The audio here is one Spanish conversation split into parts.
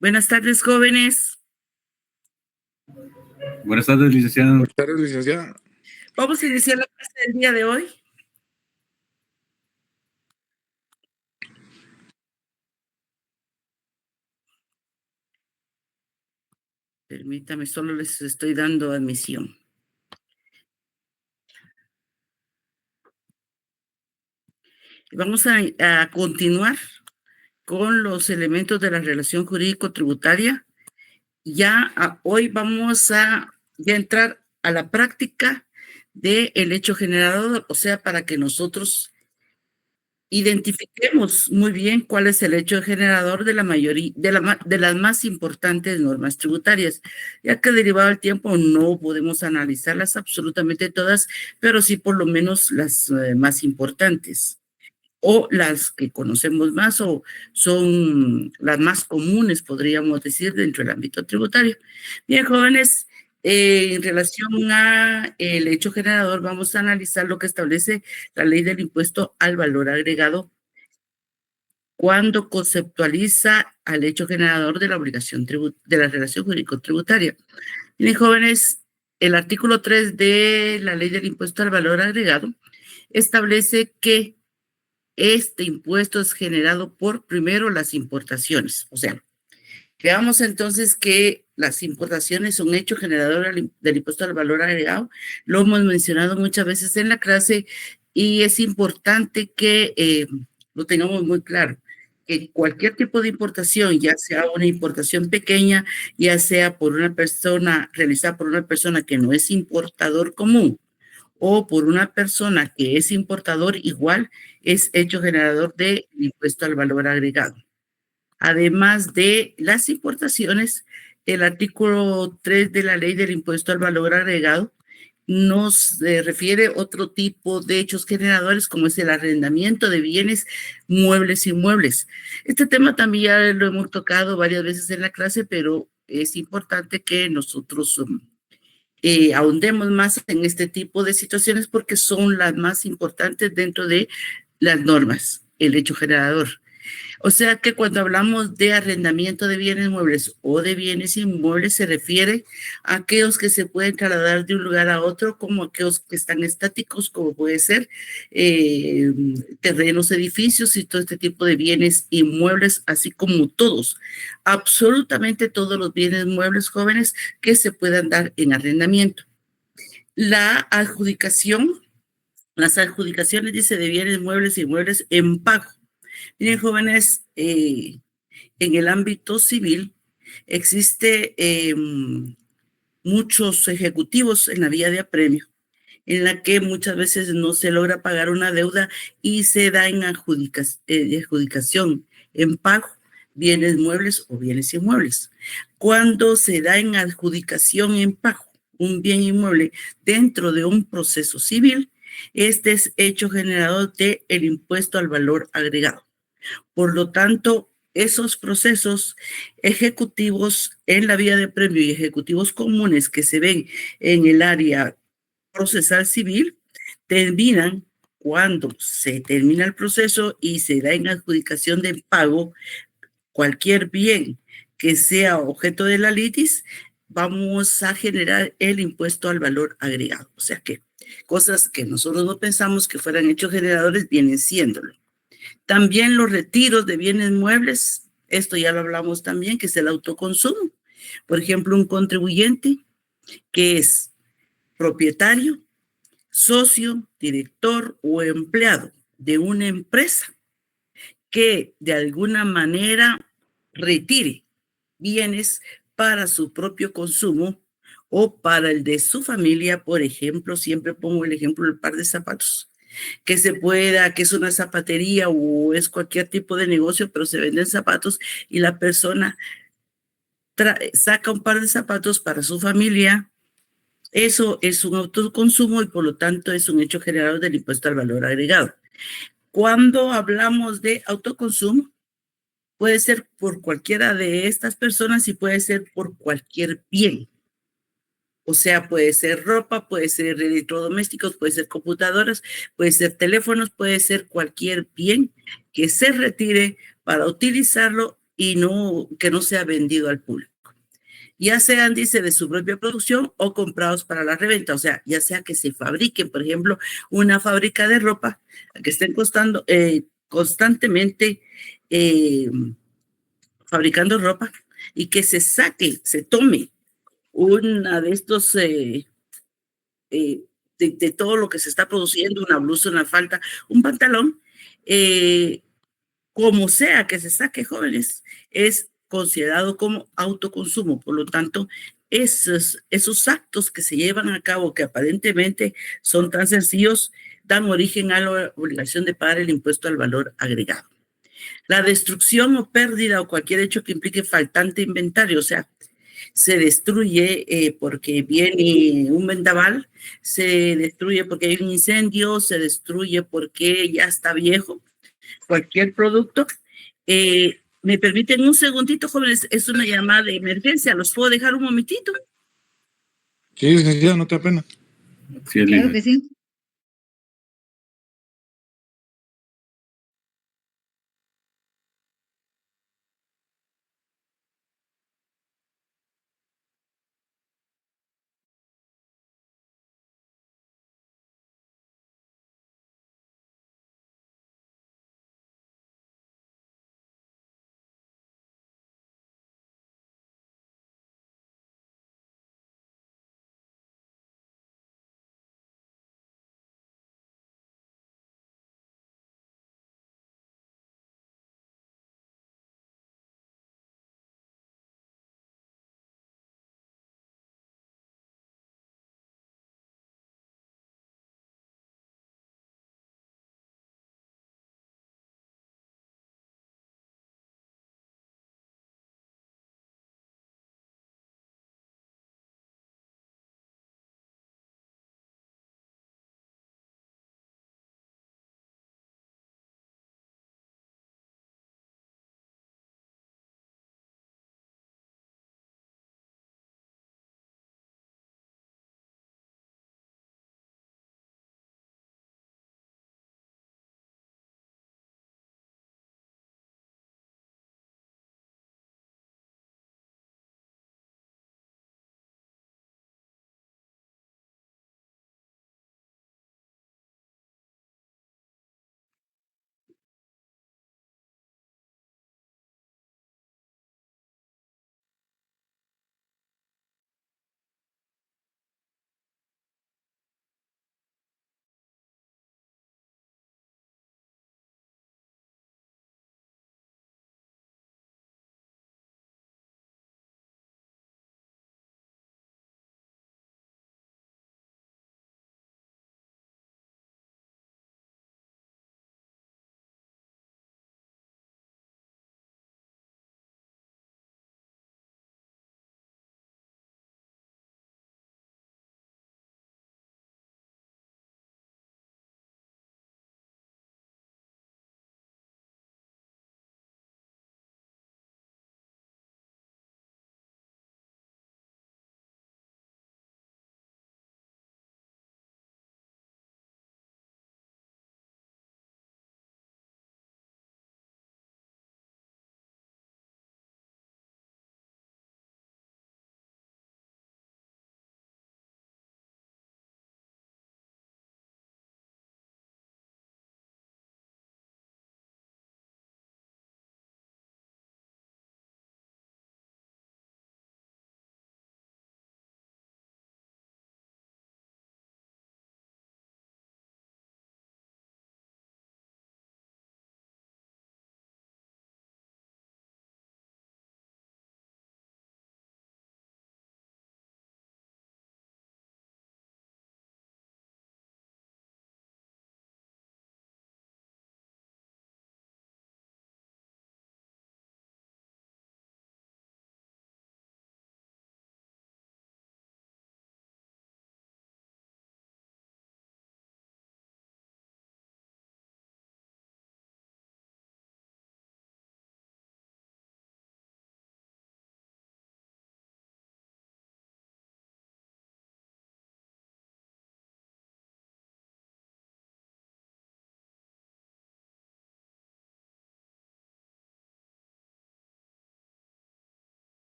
Buenas tardes, jóvenes. Buenas tardes, licenciado. Buenas tardes, licenciada. Vamos a iniciar la clase del día de hoy. Permítame, solo les estoy dando admisión. Vamos a continuar con los elementos de la relación jurídico-tributaria. Hoy vamos a entrar a la práctica del hecho generador, o sea, para que nosotros identifiquemos muy bien cuál es el hecho generador de la mayoría, de las más importantes normas tributarias, ya que derivado del tiempo no podemos analizarlas absolutamente todas, pero sí por lo menos las más importantes o las que conocemos más o son las más comunes, podríamos decir, dentro del ámbito tributario. Bien, jóvenes, en relación a el hecho generador, vamos a analizar lo que establece la ley del impuesto al valor agregado cuando conceptualiza al hecho generador de la obligación de la relación jurídico-tributaria. Miren, jóvenes, el artículo 3 de la ley del impuesto al valor agregado establece que este impuesto es generado por, primero, las importaciones. O sea, veamos entonces que las importaciones son hecho generador del impuesto al valor agregado. Lo hemos mencionado muchas veces en la clase y es importante que lo tengamos muy claro. Que cualquier tipo de importación, ya sea una importación pequeña, ya sea por una persona, realizada por una persona que no es importador común, o por una persona que es importador, igual es hecho generador de impuesto al valor agregado. Además de las importaciones, el artículo 3 de la ley del impuesto al valor agregado nos refiere otro tipo de hechos generadores, como es el arrendamiento de bienes muebles e inmuebles. Este tema también ya lo hemos tocado varias veces en la clase, pero es importante que nosotros ahondemos más en este tipo de situaciones porque son las más importantes dentro de las normas, el hecho generador. O sea que cuando hablamos de arrendamiento de bienes muebles o de bienes inmuebles se refiere a aquellos que se pueden trasladar de un lugar a otro, como aquellos que están estáticos, como puede ser terrenos, edificios y todo este tipo de bienes inmuebles, así como todos, absolutamente todos los bienes muebles jóvenes que se puedan dar en arrendamiento. La adjudicación, las adjudicaciones, dice, de bienes muebles e inmuebles en pago. Miren, jóvenes, en el ámbito civil existe muchos ejecutivos en la vía de apremio, en la que muchas veces no se logra pagar una deuda y se da en adjudicación, en pago, bienes muebles o bienes inmuebles. Cuando se da en adjudicación en pago un bien inmueble dentro de un proceso civil, este es hecho generador del impuesto al valor agregado. Por lo tanto, esos procesos ejecutivos en la vía de apremio y ejecutivos comunes que se ven en el área procesal civil terminan cuando se termina el proceso y se da en adjudicación de pago cualquier bien que sea objeto de la litis, vamos a generar el impuesto al valor agregado. O sea que cosas que nosotros no pensamos que fueran hechos generadores vienen siéndolo. También los retiros de bienes muebles, esto ya lo hablamos también, que es el autoconsumo. Por ejemplo, un contribuyente que es propietario, socio, director o empleado de una empresa que de alguna manera retire bienes para su propio consumo o para el de su familia. Por ejemplo, siempre pongo el ejemplo del par de zapatos, que se pueda, que es una zapatería o es cualquier tipo de negocio, pero se venden zapatos y la persona saca un par de zapatos para su familia. Eso es un autoconsumo y por lo tanto es un hecho generador del impuesto al valor agregado. Cuando hablamos de autoconsumo, puede ser por cualquiera de estas personas y puede ser por cualquier bien. O sea, puede ser ropa, puede ser electrodomésticos, puede ser computadoras, puede ser teléfonos, puede ser cualquier bien que se retire para utilizarlo y que no sea vendido al público. Ya sean, dice, de su propia producción o comprados para la reventa, o sea, ya sea que se fabriquen, por ejemplo, una fábrica de ropa, que estén constantemente eh, fabricando ropa y que se tome una de estos, eh, de todo lo que se está produciendo, una blusa, una falda, un pantalón, eh, como sea que se saque, jóvenes, es considerado como autoconsumo. Por lo tanto, esos actos que se llevan a cabo, que aparentemente son tan sencillos, dan origen a la obligación de pagar el impuesto al valor agregado. La destrucción o pérdida o cualquier hecho que implique faltante inventario, o sea, se destruye porque viene un vendaval, se destruye porque hay un incendio, se destruye porque ya está viejo, cualquier producto. ¿Me permiten un segundito, jóvenes? Es una llamada de emergencia. ¿Los puedo dejar un momentito? Sí, licenciada, no te da pena. Sí, claro que sí.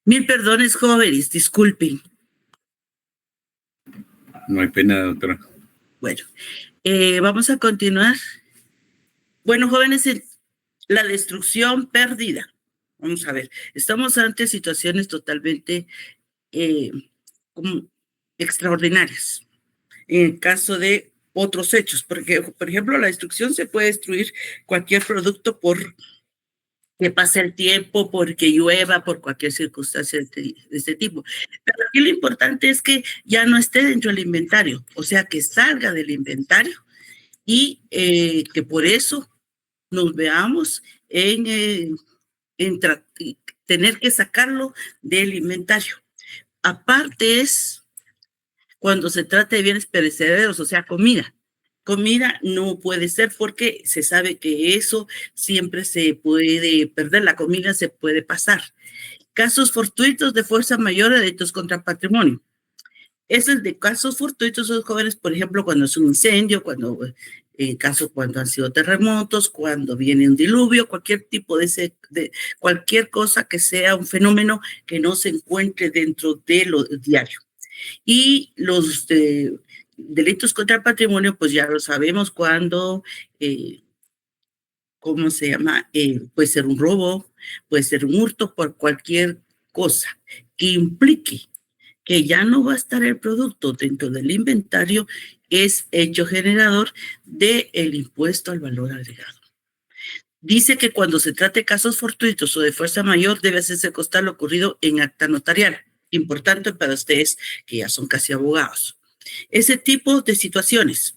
Mil perdones, jóvenes, disculpen. No hay pena, doctora. Bueno, vamos a continuar. Bueno, jóvenes, la destrucción perdida. Vamos a ver, estamos ante situaciones totalmente como extraordinarias. En el caso de otros hechos, porque, por ejemplo, la destrucción se puede destruir cualquier producto por que pase el tiempo, porque llueva, por cualquier circunstancia de este tipo. Pero aquí lo importante es que ya no esté dentro del inventario, o sea, que salga del inventario y que por eso nos veamos en tener que sacarlo del inventario. Aparte es cuando se trata de bienes perecederos, o sea, comida. Comida no puede ser porque se sabe que eso siempre se puede perder, la comida se puede pasar. Casos fortuitos de fuerza mayor de delitos contra patrimonio. Esos de casos fortuitos son jóvenes, por ejemplo, cuando es un incendio, cuando cuando han sido terremotos, cuando viene un diluvio, cualquier tipo de cualquier cosa que sea un fenómeno que no se encuentre dentro de lo diario. Y los delitos contra el patrimonio, pues ya lo sabemos cuando, ¿cómo se llama? Puede ser un robo, puede ser un hurto por cualquier cosa que implique que ya no va a estar el producto dentro del inventario, es hecho generador del impuesto al valor agregado. Dice que cuando se trate casos fortuitos o de fuerza mayor, debe hacerse constar lo ocurrido en acta notarial. Importante para ustedes que ya son casi abogados. Ese tipo de situaciones,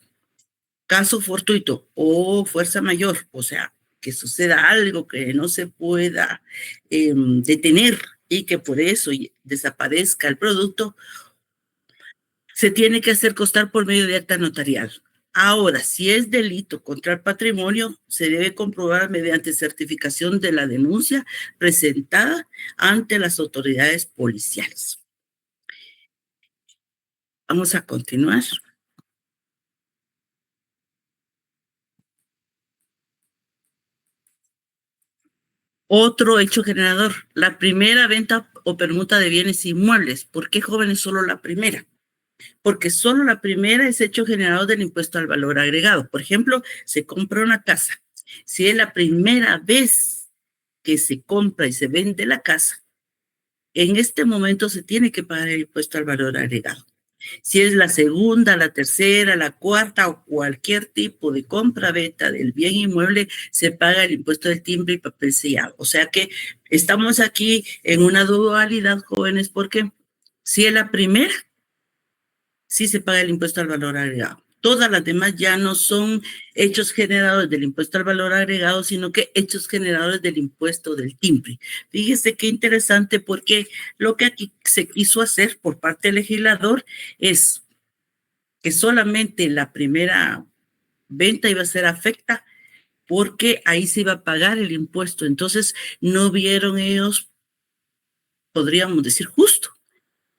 caso fortuito o fuerza mayor, o sea, que suceda algo que no se pueda detener y que por eso desaparezca el producto, se tiene que hacer constar por medio de acta notarial. Ahora, si es delito contra el patrimonio, se debe comprobar mediante certificación de la denuncia presentada ante las autoridades policiales. Vamos a continuar. Otro hecho generador, la primera venta o permuta de bienes inmuebles. ¿Por qué, jóvenes, solo la primera? Porque solo la primera es hecho generador del impuesto al valor agregado. Por ejemplo, se compra una casa. Si es la primera vez que se compra y se vende la casa, en este momento se tiene que pagar el impuesto al valor agregado. Si es la segunda, la tercera, la cuarta o cualquier tipo de compra-venta del bien inmueble, se paga el impuesto del timbre y papel sellado. O sea que estamos aquí en una dualidad, jóvenes, porque si es la primera, sí se paga el impuesto al valor agregado. Todas las demás ya no son hechos generadores del impuesto al valor agregado, sino que hechos generadores del impuesto del timbre. Fíjese qué interesante, porque lo que aquí se quiso hacer por parte del legislador es que solamente la primera venta iba a ser afecta porque ahí se iba a pagar el impuesto. Entonces, no vieron ellos, podríamos decir, justo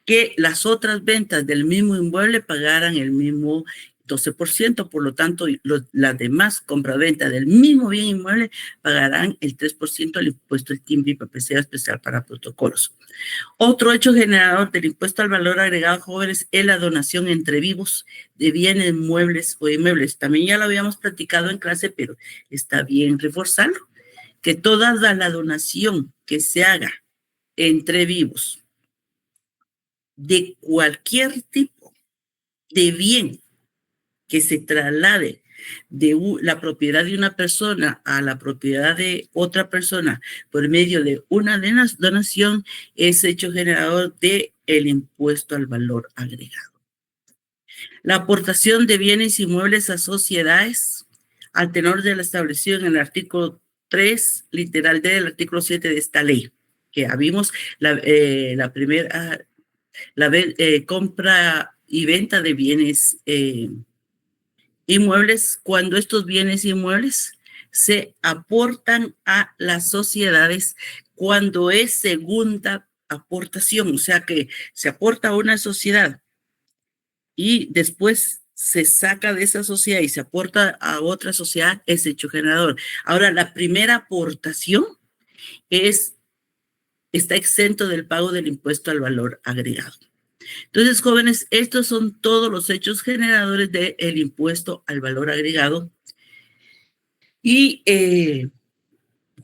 que las otras ventas del mismo inmueble pagaran el mismo 12%, por lo tanto, las demás compraventa del mismo bien inmueble pagarán el 3% del impuesto del timbre y papelera especial para protocolos. Otro hecho generador del impuesto al valor agregado, jóvenes, es la donación entre vivos de bienes muebles o inmuebles. También ya lo habíamos platicado en clase, pero está bien reforzarlo, que toda la donación que se haga entre vivos de cualquier tipo de bien que se traslade de la propiedad de una persona a la propiedad de otra persona por medio de una donación es hecho generador del impuesto al valor agregado. La aportación de bienes inmuebles a sociedades al tenor de lo establecido en el artículo 3, literal D del artículo 7 de esta ley, que ya vimos la primera compra y venta de bienes inmuebles, cuando estos bienes inmuebles se aportan a las sociedades cuando es segunda aportación, o sea que se aporta a una sociedad y después se saca de esa sociedad y se aporta a otra sociedad, es hecho generador. Ahora, la primera aportación es está exento del pago del impuesto al valor agregado. Entonces, jóvenes, estos son todos los hechos generadores del impuesto al valor agregado. Y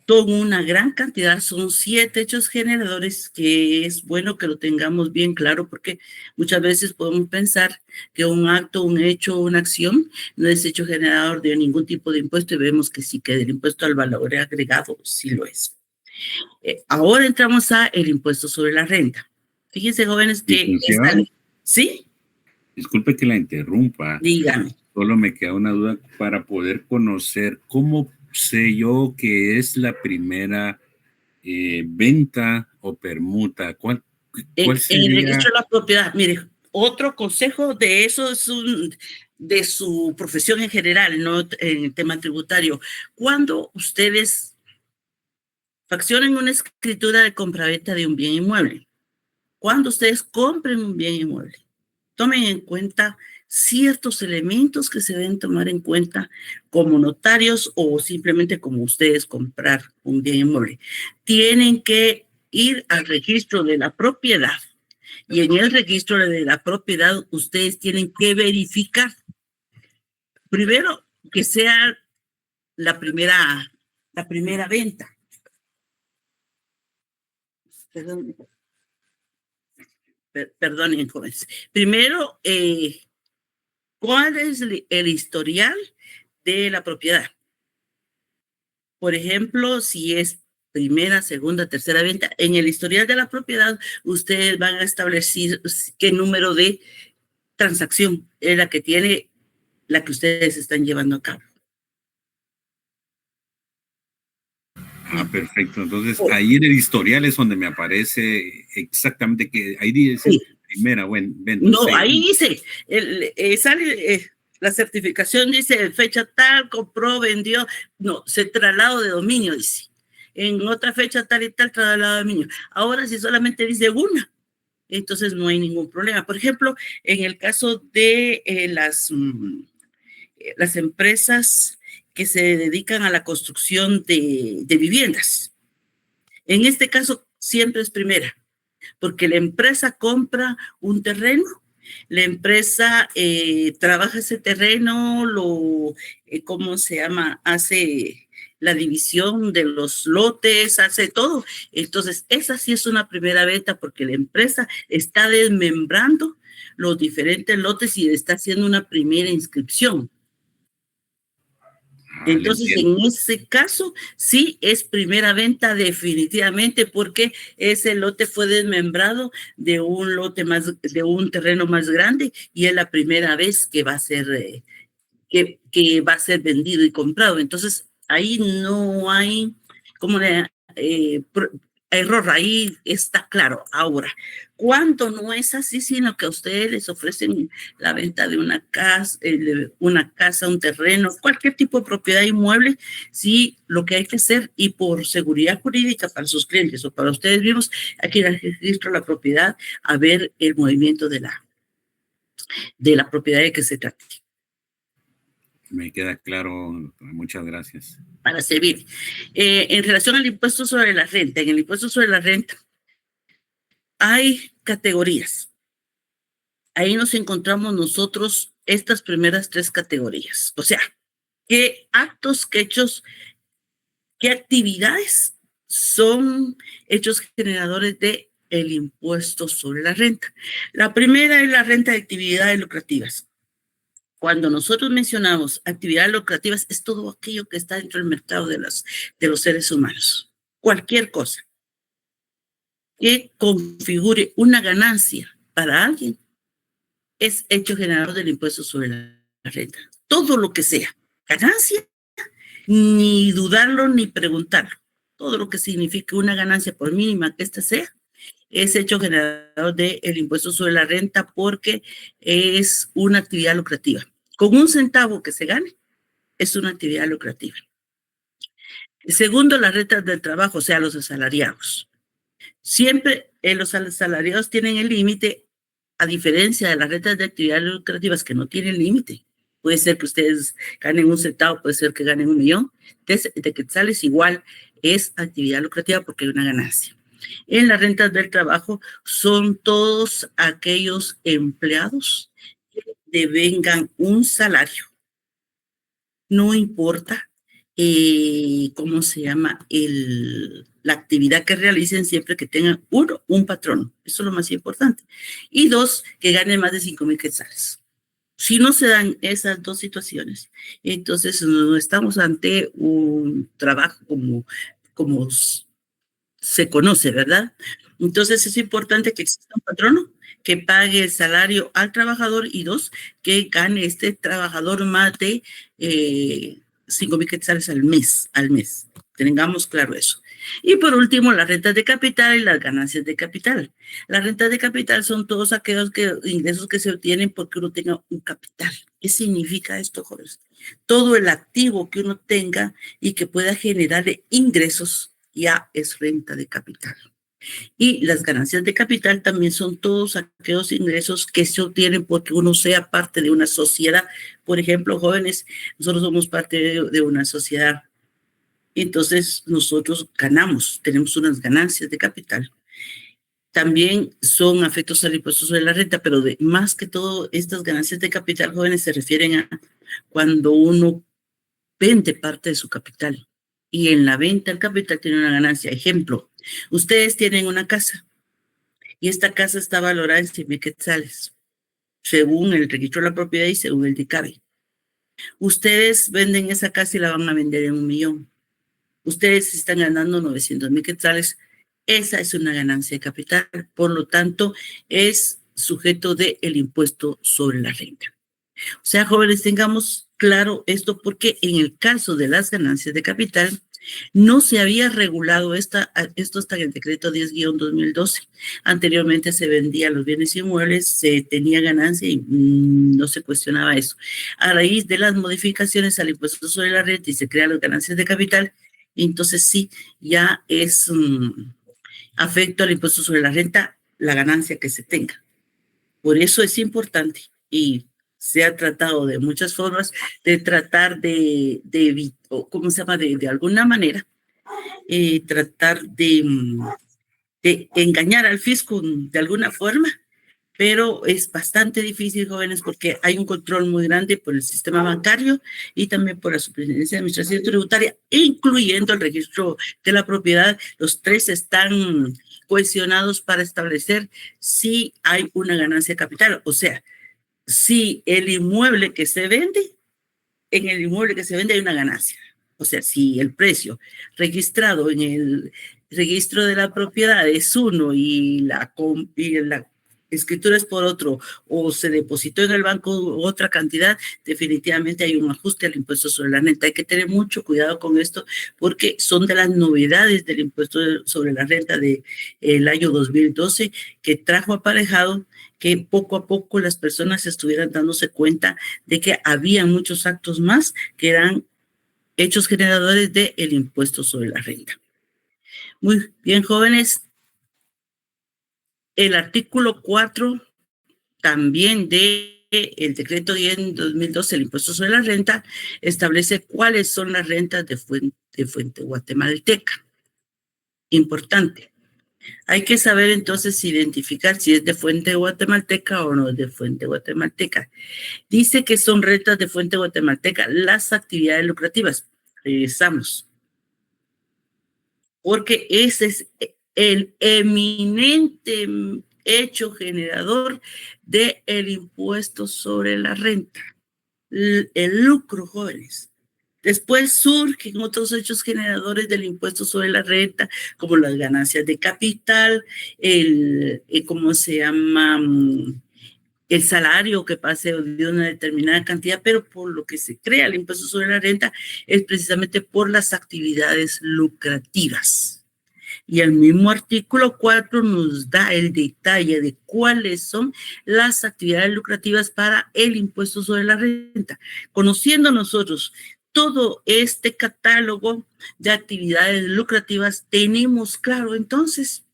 son una gran cantidad, son 7 hechos generadores, que es bueno que lo tengamos bien claro, porque muchas veces podemos pensar que un acto, un hecho, una acción no es hecho generador de ningún tipo de impuesto, y vemos que sí, que del impuesto al valor agregado sí lo es. Ahora entramos a el impuesto sobre la renta. Fíjense, jóvenes, que esta ley, ¿sí? Disculpe que la interrumpa. Dígame. Solo me queda una duda para poder conocer cómo sé yo que es la primera venta o permuta. ¿Cuál En sería? el registro de la propiedad, mire, otro consejo de eso es de su profesión en general, no en el tema tributario. Cuando ustedes faccionen una escritura de compraventa de un bien inmueble, cuando ustedes compren un bien inmueble, tomen en cuenta ciertos elementos que se deben tomar en cuenta como notarios o simplemente como ustedes comprar un bien inmueble. Tienen que ir al registro de la propiedad, y en el registro de la propiedad ustedes tienen que verificar, primero, que sea la primera venta. Perdonen, jóvenes. Primero, ¿cuál es el historial de la propiedad? Por ejemplo, si es primera, segunda, tercera venta, en el historial de la propiedad ustedes van a establecer qué número de transacción es la que tiene la que ustedes están llevando a cabo. Perfecto. Entonces, ahí en el historial es donde me aparece exactamente que ahí dice sí. Primera venta. No, sí. Ahí dice, sale la certificación, dice fecha tal, compró, vendió, no, se traslado de dominio, dice. En otra fecha tal y tal, traslado de dominio. Ahora, si solamente dice una, entonces no hay ningún problema. Por ejemplo, en el caso de las empresas que se dedican a la construcción de viviendas. En este caso, siempre es primera, porque la empresa compra un terreno, la empresa trabaja ese terreno, ¿cómo se llama? Hace la división de los lotes, hace todo. Entonces, esa sí es una primera venta, porque la empresa está desmembrando los diferentes lotes y está haciendo una primera inscripción. Entonces, en ese caso, sí es primera venta definitivamente, porque ese lote fue desmembrado de un lote más, de un terreno más grande, y es la primera vez que va a ser, que va a ser vendido y comprado. Entonces, ahí no hay como error, ahí está claro. Ahora, cuando no es así, sino que a ustedes les ofrecen la venta de una casa, un terreno, cualquier tipo de propiedad inmueble, sí, lo que hay que hacer, y por seguridad jurídica para sus clientes o para ustedes mismos, hay que ir al registro de la propiedad a ver el movimiento de la propiedad de que se trate. Me queda claro, muchas gracias. Para servir. En relación al impuesto sobre la renta, en el impuesto sobre la renta hay categorías. Ahí nos encontramos nosotros estas primeras 3 categorías. O sea, qué actos, qué hechos, qué actividades son hechos generadores de el impuesto sobre la renta. La primera es la renta de actividades lucrativas. Cuando nosotros mencionamos actividades lucrativas, es todo aquello que está dentro del mercado de los seres humanos. Cualquier cosa que configure una ganancia para alguien es hecho generador del impuesto sobre la renta. Todo lo que sea ganancia, ni dudarlo ni preguntarlo. Todo lo que signifique una ganancia, por mínima que ésta sea, es hecho generador del impuesto sobre la renta, porque es una actividad lucrativa. Con un centavo que se gane, es una actividad lucrativa. Segundo, las rentas del trabajo, o sea, los asalariados. Siempre los asalariados tienen el límite, a diferencia de las rentas de actividades lucrativas que no tienen límite. Puede ser que ustedes ganen un centavo, puede ser que ganen 1 millón de quetzales, igual es actividad lucrativa porque hay una ganancia. en las rentas del trabajo son todos aquellos empleados que devengan un salario. No importa cómo se llama la actividad que realicen, siempre que tengan, uno, un patrón. Eso es lo más importante. Y dos, que ganen más de 5,000 quetzales. Si no se dan esas dos situaciones, entonces no estamos ante un trabajo como se conoce, ¿verdad? Entonces es importante que exista un patrono que pague el salario al trabajador y dos, que gane este trabajador más de 5,000 quetzales al mes. Tengamos claro eso. Y por último, las rentas de capital y las ganancias de capital. Las rentas de capital son todos aquellos ingresos que se obtienen porque uno tenga un capital. ¿Qué significa esto, jóvenes? Todo el activo que uno tenga y que pueda generarle ingresos ya es renta de capital. Y las ganancias de capital también son todos aquellos ingresos que se obtienen porque uno sea parte de una sociedad. Por ejemplo, jóvenes, nosotros somos parte de una sociedad. Entonces, nosotros ganamos, tenemos unas ganancias de capital. También son afectos al impuesto sobre la renta, pero más que todo, estas ganancias de capital, jóvenes, se refieren a cuando uno vende parte de su capital. Y en la venta del capital tiene una ganancia. Ejemplo, ustedes tienen una casa y esta casa está valorada en 100,000 quetzales, según el registro de la propiedad y según el DICABE. Ustedes venden esa casa y la van a vender en 1,000,000. Ustedes están ganando 900,000 quetzales. Esa es una ganancia de capital. Por lo tanto, es sujeto del impuesto sobre la renta. O sea, jóvenes, tengamos claro esto porque en el caso de las ganancias de capital, no se había regulado esto hasta el decreto 10-2012. Anteriormente se vendían los bienes inmuebles, se tenía ganancia y no se cuestionaba eso. A raíz de las modificaciones al impuesto sobre la renta y se crean las ganancias de capital, entonces sí, ya es afecto al impuesto sobre la renta la ganancia que se tenga. Por eso es importante y se ha tratado de muchas formas de tratar de ¿cómo se llama? De alguna manera, tratar de engañar al fisco de alguna forma, pero es bastante difícil, jóvenes, porque hay un control muy grande por el sistema bancario y también por la Superintendencia de Administración Tributaria, incluyendo el registro de la propiedad. Los tres están cohesionados para establecer si hay una ganancia de capital, o sea, si el inmueble que se vende, en el inmueble que se vende hay una ganancia. O sea, si el precio registrado en el registro de la propiedad es uno y la escritura es por otro o se depositó en el banco otra cantidad, definitivamente hay un ajuste al impuesto sobre la renta. Hay que tener mucho cuidado con esto porque son de las novedades del impuesto sobre la renta del año 2012 que trajo aparejado que poco a poco las personas estuvieran dándose cuenta de que había muchos actos más que eran hechos generadores del impuesto sobre la renta. Muy bien, jóvenes. El artículo 4 también del decreto 10-2012, el impuesto sobre la renta, establece cuáles son las rentas de fuente guatemalteca. Importante. Hay que saber entonces identificar si es de fuente guatemalteca o no es de fuente guatemalteca. Dice que son rentas de fuente guatemalteca las actividades lucrativas. Regresamos. Porque ese es el eminente hecho generador del impuesto sobre la renta. El lucro, jóvenes. Después surgen otros hechos generadores del impuesto sobre la renta, como las ganancias de capital, ¿cómo se llama? El salario que pase de una determinada cantidad, pero por lo que se crea el impuesto sobre la renta es precisamente por las actividades lucrativas. Y el mismo artículo 4 nos da el detalle de cuáles son las actividades lucrativas para el impuesto sobre la renta. Conociendo nosotros todo este catálogo de actividades lucrativas, tenemos claro entonces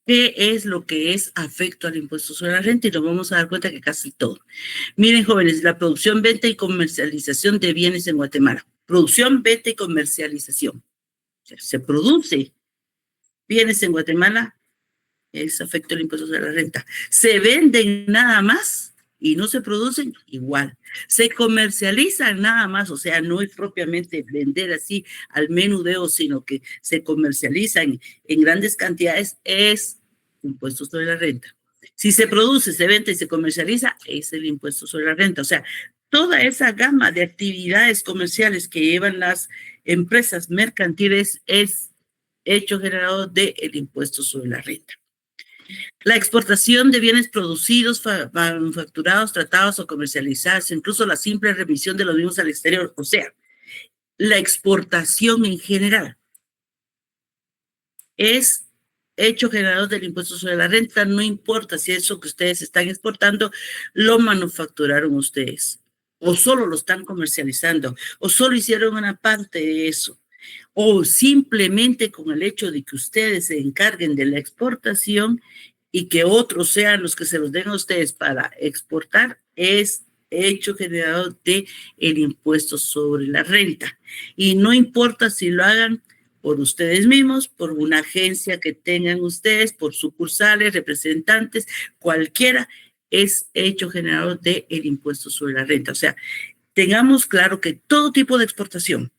qué es lo que es afecto al impuesto sobre la renta y nos vamos a dar cuenta que casi todo. Miren, jóvenes, la producción, venta y comercialización de bienes en Guatemala. Producción, venta y comercialización. O sea, se produce bienes en Guatemala, es afecto el impuesto sobre la renta. Se venden nada más y no se producen, igual. Se comercializan nada más, o sea, no es propiamente vender así al menudeo, sino que se comercializan en grandes cantidades, es impuesto sobre la renta. Si se produce, se vende y se comercializa, es el impuesto sobre la renta. O sea, toda esa gama de actividades comerciales que llevan las empresas mercantiles es hecho generado del impuesto sobre la renta. La exportación de bienes producidos, manufacturados, tratados o comercializados, incluso la simple remisión de los mismos al exterior, o sea, la exportación en general es hecho generador del impuesto sobre la renta, no importa si eso que ustedes están exportando lo manufacturaron ustedes, o solo lo están comercializando, o solo hicieron una parte de eso, o simplemente con el hecho de que ustedes se encarguen de la exportación y que otros sean los que se los den a ustedes para exportar, es hecho generador de el impuesto sobre la renta. Y no importa si lo hagan por ustedes mismos, por una agencia que tengan ustedes, por sucursales, representantes, cualquiera, es hecho generador de el impuesto sobre la renta. O sea, tengamos claro que todo tipo de exportación,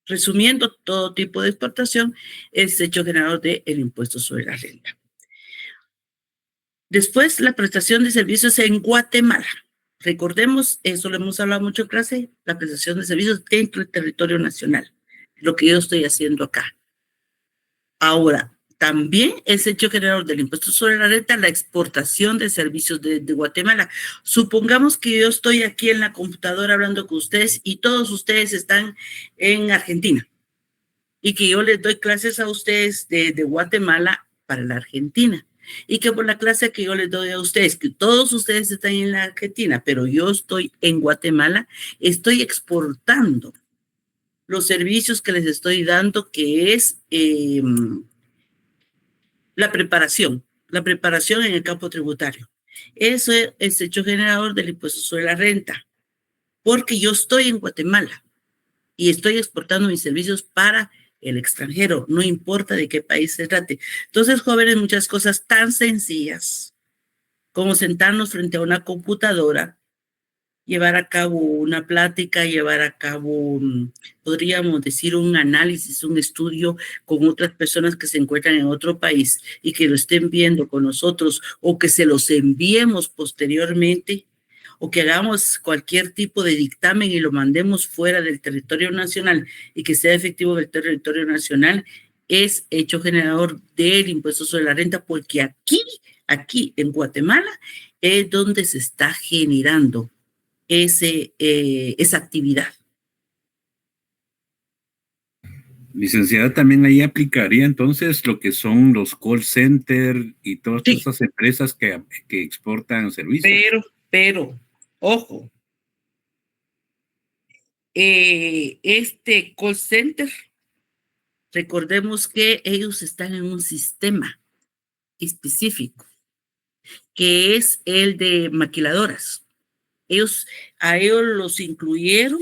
resumiendo, todo tipo de exportación es hecho generador de el impuesto sobre la renta. Después, la prestación de servicios en Guatemala. Recordemos, eso lo hemos hablado mucho en clase, la prestación de servicios dentro del territorio nacional, lo que yo estoy haciendo acá. Ahora, también es hecho generador del impuesto sobre la renta la exportación de servicios de Guatemala. Supongamos que yo estoy aquí en la computadora hablando con ustedes y todos ustedes están en Argentina y que yo les doy clases a ustedes de Guatemala para la Argentina. Y que por la clase que yo les doy a ustedes, que todos ustedes están en la Argentina, pero yo estoy en Guatemala, estoy exportando los servicios que les estoy dando, que es la preparación en el campo tributario. Eso es hecho generador del impuesto sobre la renta, porque yo estoy en Guatemala y estoy exportando mis servicios para el extranjero, no importa de qué país se trate. Entonces, jóvenes, muchas cosas tan sencillas como sentarnos frente a una computadora, llevar a cabo una plática, llevar a cabo, podríamos decir, un análisis, un estudio con otras personas que se encuentran en otro país y que lo estén viendo con nosotros o que se los enviemos posteriormente o que hagamos cualquier tipo de dictamen y lo mandemos fuera del territorio nacional y que sea efectivo del territorio nacional, es hecho generador del impuesto sobre la renta, porque aquí en Guatemala es donde se está generando esa actividad. Licenciada, también ahí aplicaría entonces lo que son los call centers y todas Sí. esas empresas que exportan servicios. Pero, ojo, este call center, recordemos que ellos están en un sistema específico, que es el de maquiladoras. A ellos los incluyeron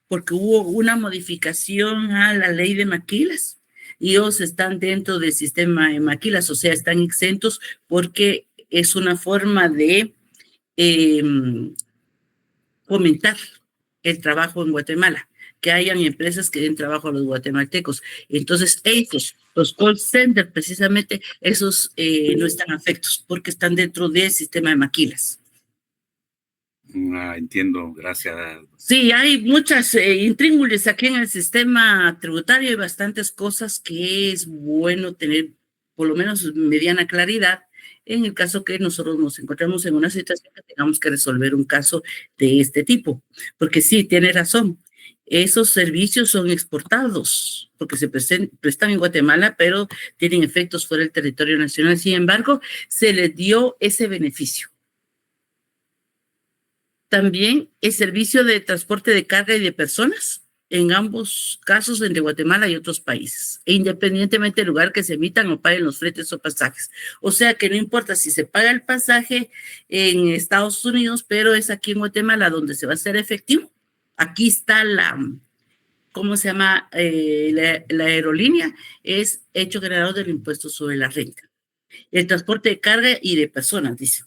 porque hubo una modificación a la ley de maquilas y ellos están dentro del sistema de maquilas, o sea, están exentos porque es una forma de fomentar el trabajo en Guatemala, que hayan empresas que den trabajo a los guatemaltecos. Entonces, ellos, los call centers, precisamente, esos no están afectos porque están dentro del sistema de maquilas. Entiendo, gracias. Sí, hay muchas intríngulis aquí en el sistema tributario, hay bastantes cosas que es bueno tener por lo menos mediana claridad en el caso que nosotros nos encontremos en una situación que tengamos que resolver un caso de este tipo. Porque sí, tiene razón, esos servicios son exportados porque se prestan en Guatemala, pero tienen efectos fuera del territorio nacional. Sin embargo, se les dio ese beneficio. También el servicio de transporte de carga y de personas, en ambos casos entre Guatemala y otros países, e independientemente del lugar que se emitan o paguen los fletes o pasajes. O sea que no importa si se paga el pasaje en Estados Unidos, pero es aquí en Guatemala donde se va a hacer efectivo. Aquí está ¿cómo se llama? La aerolínea es hecho generador del impuesto sobre la renta. El transporte de carga y de personas, dice.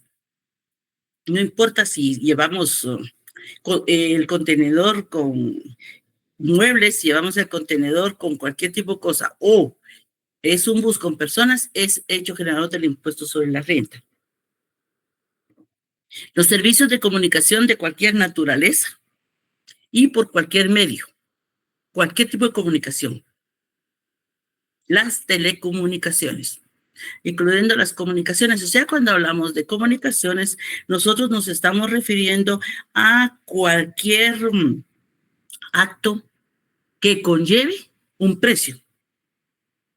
No importa si llevamos el contenedor con muebles, si llevamos el contenedor con cualquier tipo de cosa, o es un bus con personas, es hecho generador del impuesto sobre la renta. Los servicios de comunicación de cualquier naturaleza y por cualquier medio, cualquier tipo de comunicación. Las telecomunicaciones, incluyendo las comunicaciones. O sea, cuando hablamos de comunicaciones, nosotros nos estamos refiriendo a cualquier acto que conlleve un precio.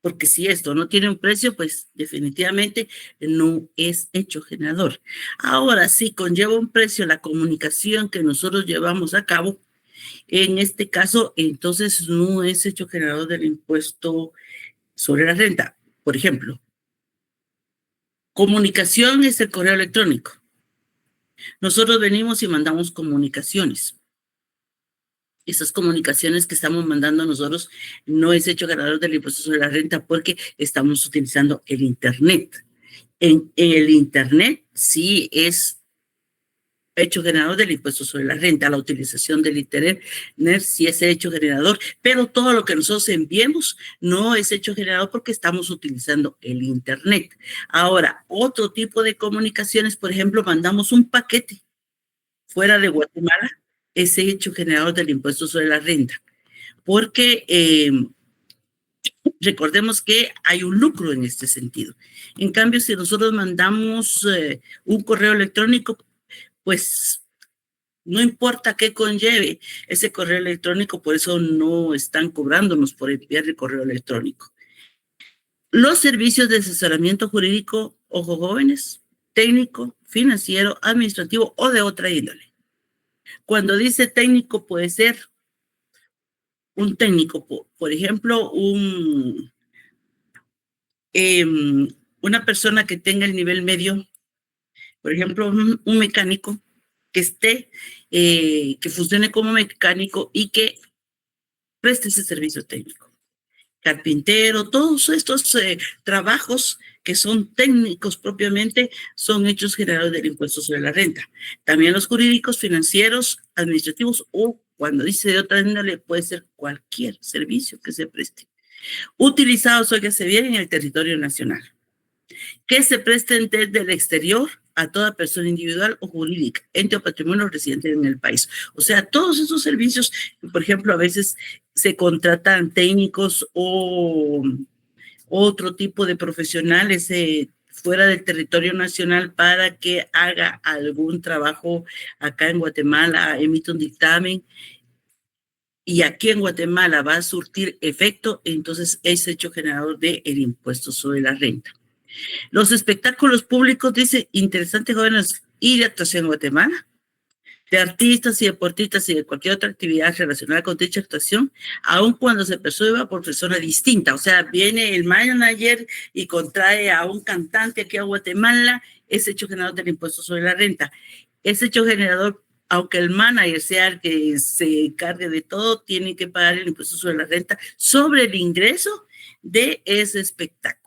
Porque si esto no tiene un precio, pues definitivamente no es hecho generador. Ahora, si conlleva un precio la comunicación que nosotros llevamos a cabo, en este caso, entonces no es hecho generador del impuesto sobre la renta. Por ejemplo, comunicación es el correo electrónico. Nosotros venimos y mandamos comunicaciones. Esas comunicaciones que estamos mandando nosotros no es hecho generador del impuesto sobre la renta porque estamos utilizando el Internet. En el Internet sí es hecho generador del impuesto sobre la renta. La utilización del Internet sí es hecho generador, pero todo lo que nosotros enviemos no es hecho generador porque estamos utilizando el Internet. Ahora, otro tipo de comunicaciones, por ejemplo, mandamos un paquete fuera de Guatemala, es hecho generador del impuesto sobre la renta, porque recordemos que hay un lucro en este sentido. En cambio, si nosotros mandamos un correo electrónico, pues no importa qué conlleve ese correo electrónico, por eso no están cobrándonos por enviar el correo electrónico. Los servicios de asesoramiento jurídico, ojo jóvenes, técnico, financiero, administrativo o de otra índole. Cuando dice técnico puede ser un técnico, por ejemplo, una persona que tenga el nivel medio, por ejemplo, un mecánico que esté, que funcione como mecánico y que preste ese servicio técnico. Carpintero, todos estos trabajos que son técnicos propiamente son hechos generadores del impuesto sobre la renta. También los jurídicos, financieros, administrativos o cuando dice de otra índole puede ser cualquier servicio que se preste. Utilizados, óigase bien, en el territorio nacional. Que se presten desde el exterior a toda persona individual o jurídica, ente o patrimonio residente en el país. O sea, todos esos servicios, por ejemplo, a veces se contratan técnicos o otro tipo de profesionales fuera del territorio nacional para que haga algún trabajo acá en Guatemala, emite un dictamen y aquí en Guatemala va a surtir efecto, entonces es hecho generador del impuesto sobre la renta. Los espectáculos públicos, dice, interesante, jóvenes, y de actuación en Guatemala, de artistas y deportistas y de cualquier otra actividad relacionada con dicha actuación, aun cuando se perciba por persona distinta. O sea, viene el manager y contrae a un cantante aquí a Guatemala, es hecho generador del impuesto sobre la renta. Es hecho generador, aunque el manager sea el que se encargue de todo, tiene que pagar el impuesto sobre la renta sobre el ingreso de ese espectáculo.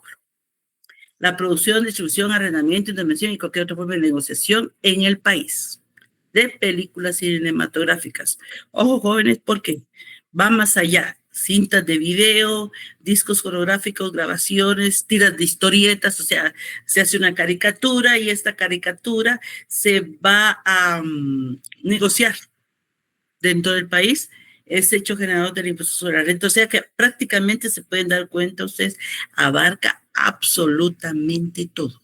La producción, distribución, arrendamiento, intervención y cualquier otra forma de negociación en el país de películas cinematográficas. Ojo, jóvenes, porque va más allá. Cintas de video, discos coreográficos, grabaciones, tiras de historietas, o sea, se hace una caricatura y esta caricatura se va a negociar dentro del país. Es hecho generador del impuesto sobre la renta. O sea que prácticamente se pueden dar cuenta ustedes, abarca absolutamente todo.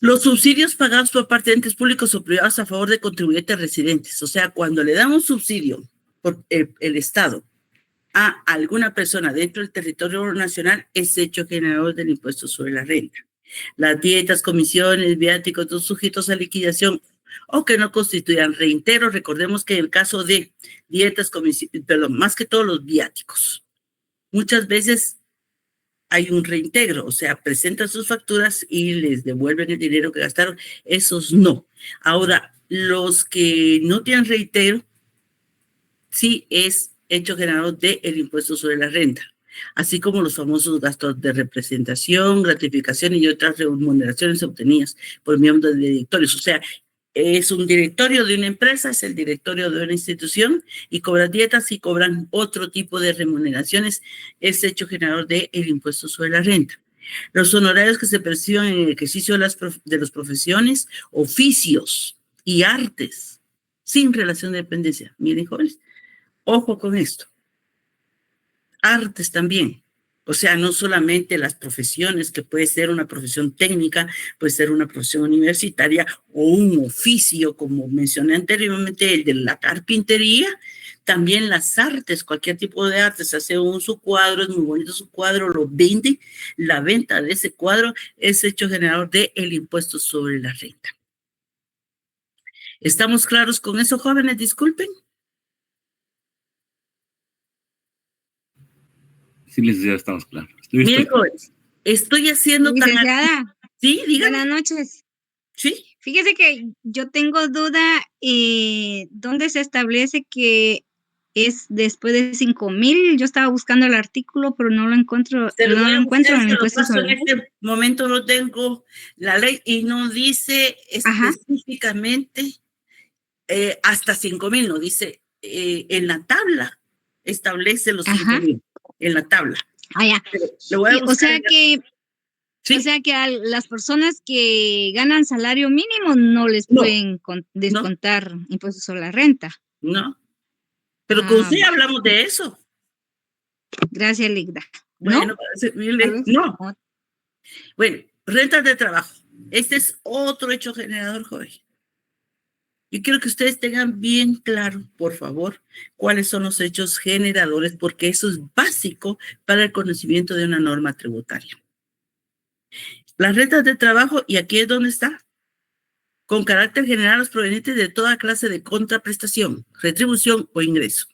Los subsidios pagados por parte de entes públicos o privados a favor de contribuyentes residentes. O sea, cuando le dan un subsidio por el Estado a alguna persona dentro del territorio nacional, es hecho generador del impuesto sobre la renta. Las dietas, comisiones, viáticos, todos sujetos a liquidación o que no constituyan reintegro. Recordemos que en el caso de dietas, más que todos los viáticos, muchas veces hay un reintegro, o sea, presentan sus facturas y les devuelven el dinero que gastaron. Esos no. Ahora, Los que no tienen reitero, sí es hecho generador del impuesto sobre la renta, así como los famosos gastos de representación, gratificación y otras remuneraciones obtenidas por miembros de directorios. O sea, es un directorio de una empresa, es el directorio de una institución y cobran dietas y cobran otro tipo de remuneraciones, es hecho generador del impuesto sobre la renta. Los honorarios que se perciben en el ejercicio de las profesiones, oficios y artes sin relación de dependencia. Miren, jóvenes, ojo con esto. Artes también. O sea, no solamente las profesiones, que puede ser una profesión técnica, puede ser una profesión universitaria o un oficio, como mencioné anteriormente, el de la carpintería, también las artes, cualquier tipo de artes, hace su cuadro, es muy bonito su cuadro, lo vende, la venta de ese cuadro es hecho generador del impuesto sobre la renta. ¿Estamos claros con eso, jóvenes? Disculpen. Sí, licenciada, estamos claros. Miren, jóvenes, estoy haciendo Licenciada, Sí, dígame. buenas noches. Sí. Fíjese que yo tengo duda, ¿dónde se establece que es después de 5,000? Yo estaba buscando el artículo, pero no lo encuentro, Se lo no voy lo a buscar, encuentro en el se lo impuesto paso sobre en este momento, no tengo la ley y no dice Ajá. específicamente hasta 5,000, no dice en la tabla, establece los Ajá. 5,000 en la tabla. Ah, ya. Pero lo voy a buscar O sea en la- que, Sí. o sea que a las personas que ganan salario mínimo no les No, pueden descontar impuestos sobre la renta. no. Pero con usted Va. hablamos de eso. Gracias, Ligda. Bueno, ¿No? para Tal servirle. vez. No. Bueno, rentas de trabajo. Este es otro hecho generador, joven. Yo quiero que ustedes tengan bien claro, por favor, cuáles son los hechos generadores, porque eso es básico para el conocimiento de una norma tributaria. Las rentas de trabajo, y aquí es donde está, con carácter general, los provenientes de toda clase de contraprestación, retribución o ingreso.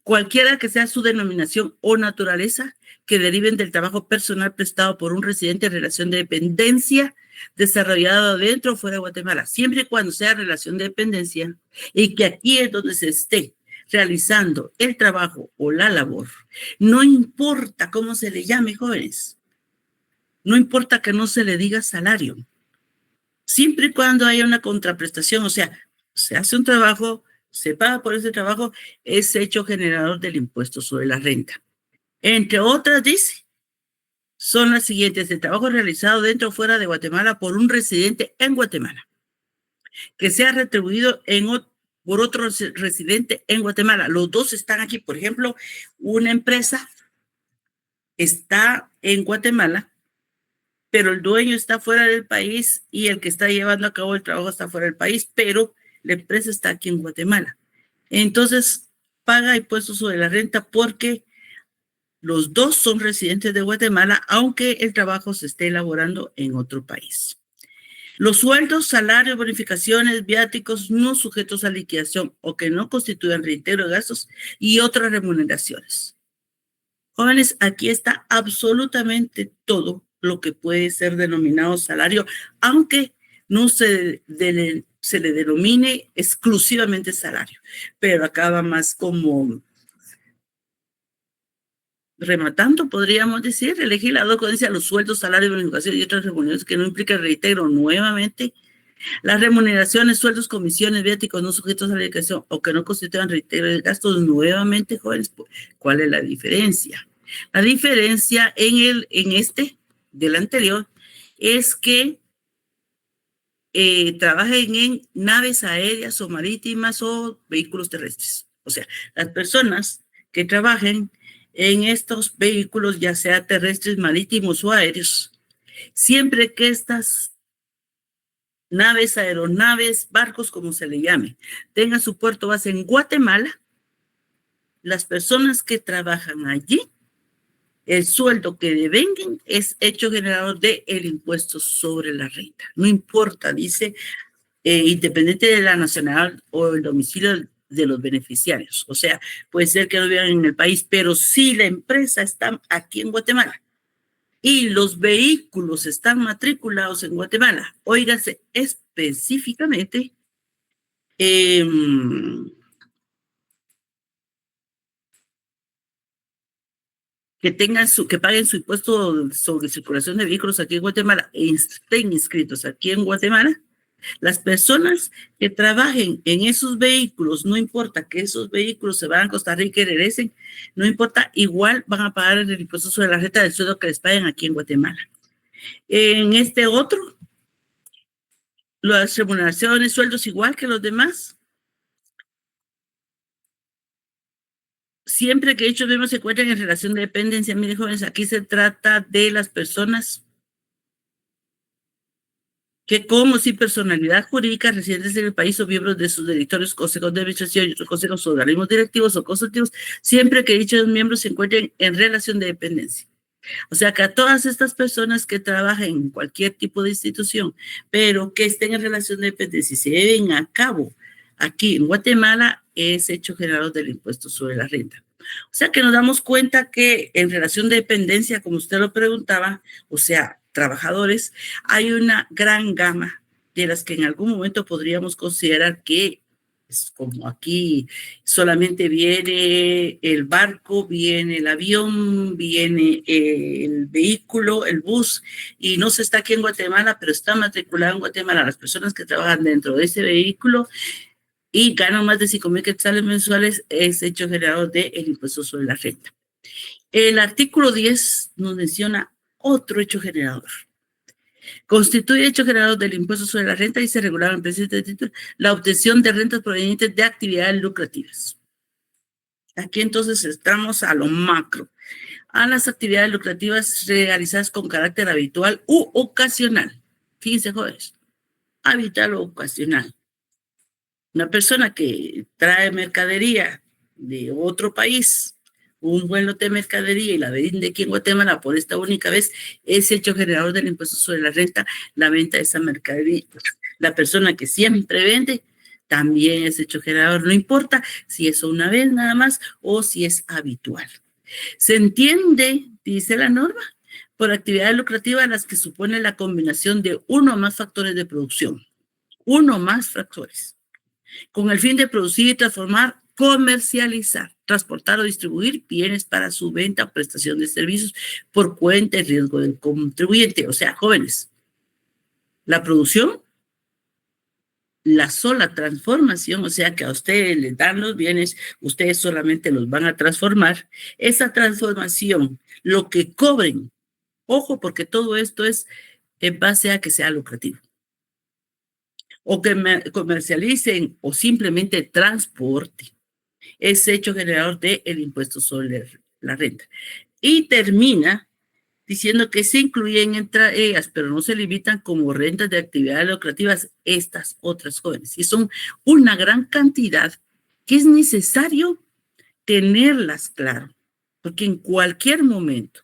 Cualquiera que sea su denominación o naturaleza, que deriven del trabajo personal prestado por un residente en relación de dependencia desarrollado dentro o fuera de Guatemala, siempre y cuando sea relación de dependencia y que aquí es donde se esté realizando el trabajo o la labor. No importa cómo se le llame, jóvenes. No importa que no se le diga salario. Siempre y cuando haya una contraprestación, o sea, se hace un trabajo, se paga por ese trabajo, es hecho generador del impuesto sobre la renta. Entre otras, dice, son las siguientes: el trabajo realizado dentro o fuera de Guatemala por un residente en Guatemala, que sea retribuido por otro residente en Guatemala. Los dos están aquí. Por ejemplo, una empresa está en Guatemala, pero el dueño está fuera del país y el que está llevando a cabo el trabajo está fuera del país, pero la empresa está aquí en Guatemala. Entonces, paga impuestos sobre la renta porque los dos son residentes de Guatemala, aunque el trabajo se esté elaborando en otro país. Los sueldos, salarios, bonificaciones, viáticos no sujetos a liquidación o que no constituyan reintegro de gastos y otras remuneraciones. Jóvenes, aquí está absolutamente todo lo que puede ser denominado salario, aunque no se le denomine exclusivamente salario, pero acaba más como rematando, podríamos decir. El legislador condice a los sueldos, salarios, bonificaciones y otras remuneraciones que no implica, reitero nuevamente, las remuneraciones, sueldos, comisiones, viáticos no sujetos a la liquidación o que no constituyan reitero de gastos. Nuevamente, jóvenes, ¿cuál es la diferencia? La diferencia en este del anterior es que trabajen en naves aéreas o marítimas o vehículos terrestres. O sea, las personas que trabajen en estos vehículos, ya sea terrestres, marítimos o aéreos, siempre que estas naves, aeronaves, barcos, como se le llame, tengan su puerto base en Guatemala, las personas que trabajan allí, el sueldo que devengan es hecho generador del impuesto sobre la renta. No importa, dice, independiente de la nacionalidad o el domicilio de los beneficiarios. O sea, puede ser que no vivan en el país, pero si la empresa está aquí en Guatemala y los vehículos están matriculados en Guatemala, óigase específicamente, em, que paguen su impuesto sobre circulación de vehículos aquí en Guatemala e estén inscritos aquí en Guatemala, las personas que trabajen en esos vehículos, no importa que esos vehículos se vayan a Costa Rica y regresen, no importa, igual van a pagar el impuesto sobre la renta del sueldo que les paguen aquí en Guatemala. En este otro, las remuneraciones, sueldos igual que los demás. Siempre que ellos mismos se encuentran en relación de dependencia, miren jóvenes, aquí se trata de las personas que como sin personalidad jurídica residentes en el país o miembros de sus directorios, consejos de administración y otros consejos o organismos directivos o consultivos, siempre que dichos miembros se encuentren en relación de dependencia. O sea que a todas estas personas que trabajen en cualquier tipo de institución, pero que estén en relación de dependencia y se lleven a cabo aquí en Guatemala, es hecho generador del impuesto sobre la renta. O sea que nos damos cuenta que en relación de dependencia, como usted lo preguntaba, o sea, trabajadores, hay una gran gama de las que en algún momento podríamos considerar que es como aquí solamente viene el barco, viene el avión, viene el vehículo, el bus, y no se está aquí en Guatemala, pero está matriculado en Guatemala. Las personas que trabajan dentro de ese vehículo y ganan más de 5,000 quetzales mensuales es hecho generador del impuesto sobre la renta. El artículo 10 nos menciona otro hecho generador. Constituye hecho generador del impuesto sobre la renta y se regulaba en presente título la obtención de rentas provenientes de actividades lucrativas. Aquí entonces entramos a lo macro, a las actividades lucrativas realizadas con carácter habitual u ocasional. Fíjense, jóvenes, habitual o ocasional. Una persona que trae mercadería de otro país, un buen lote de mercadería y la vende aquí en Guatemala por esta única vez, es hecho generador del impuesto sobre la renta, la venta de esa mercadería. La persona que siempre vende también es hecho generador, no importa si es una vez nada más o si es habitual. Se entiende, dice la norma, por actividades lucrativas las que supone la combinación de uno o más factores de producción, uno o más factores, con el fin de producir y transformar, comercializar, transportar o distribuir bienes para su venta o prestación de servicios por cuenta y riesgo del contribuyente. O sea, jóvenes, la producción, la sola transformación, o sea que a ustedes les dan los bienes, ustedes solamente los van a transformar. Esa transformación, lo que cobren, ojo, porque todo esto es en base a que sea lucrativo, o que comercialicen o simplemente transporten, es hecho generador del impuesto sobre la renta. Y termina diciendo que se incluyen entre ellas, pero no se limitan como rentas de actividades lucrativas, estas otras jóvenes. Y son una gran cantidad que es necesario tenerlas claro, porque en cualquier momento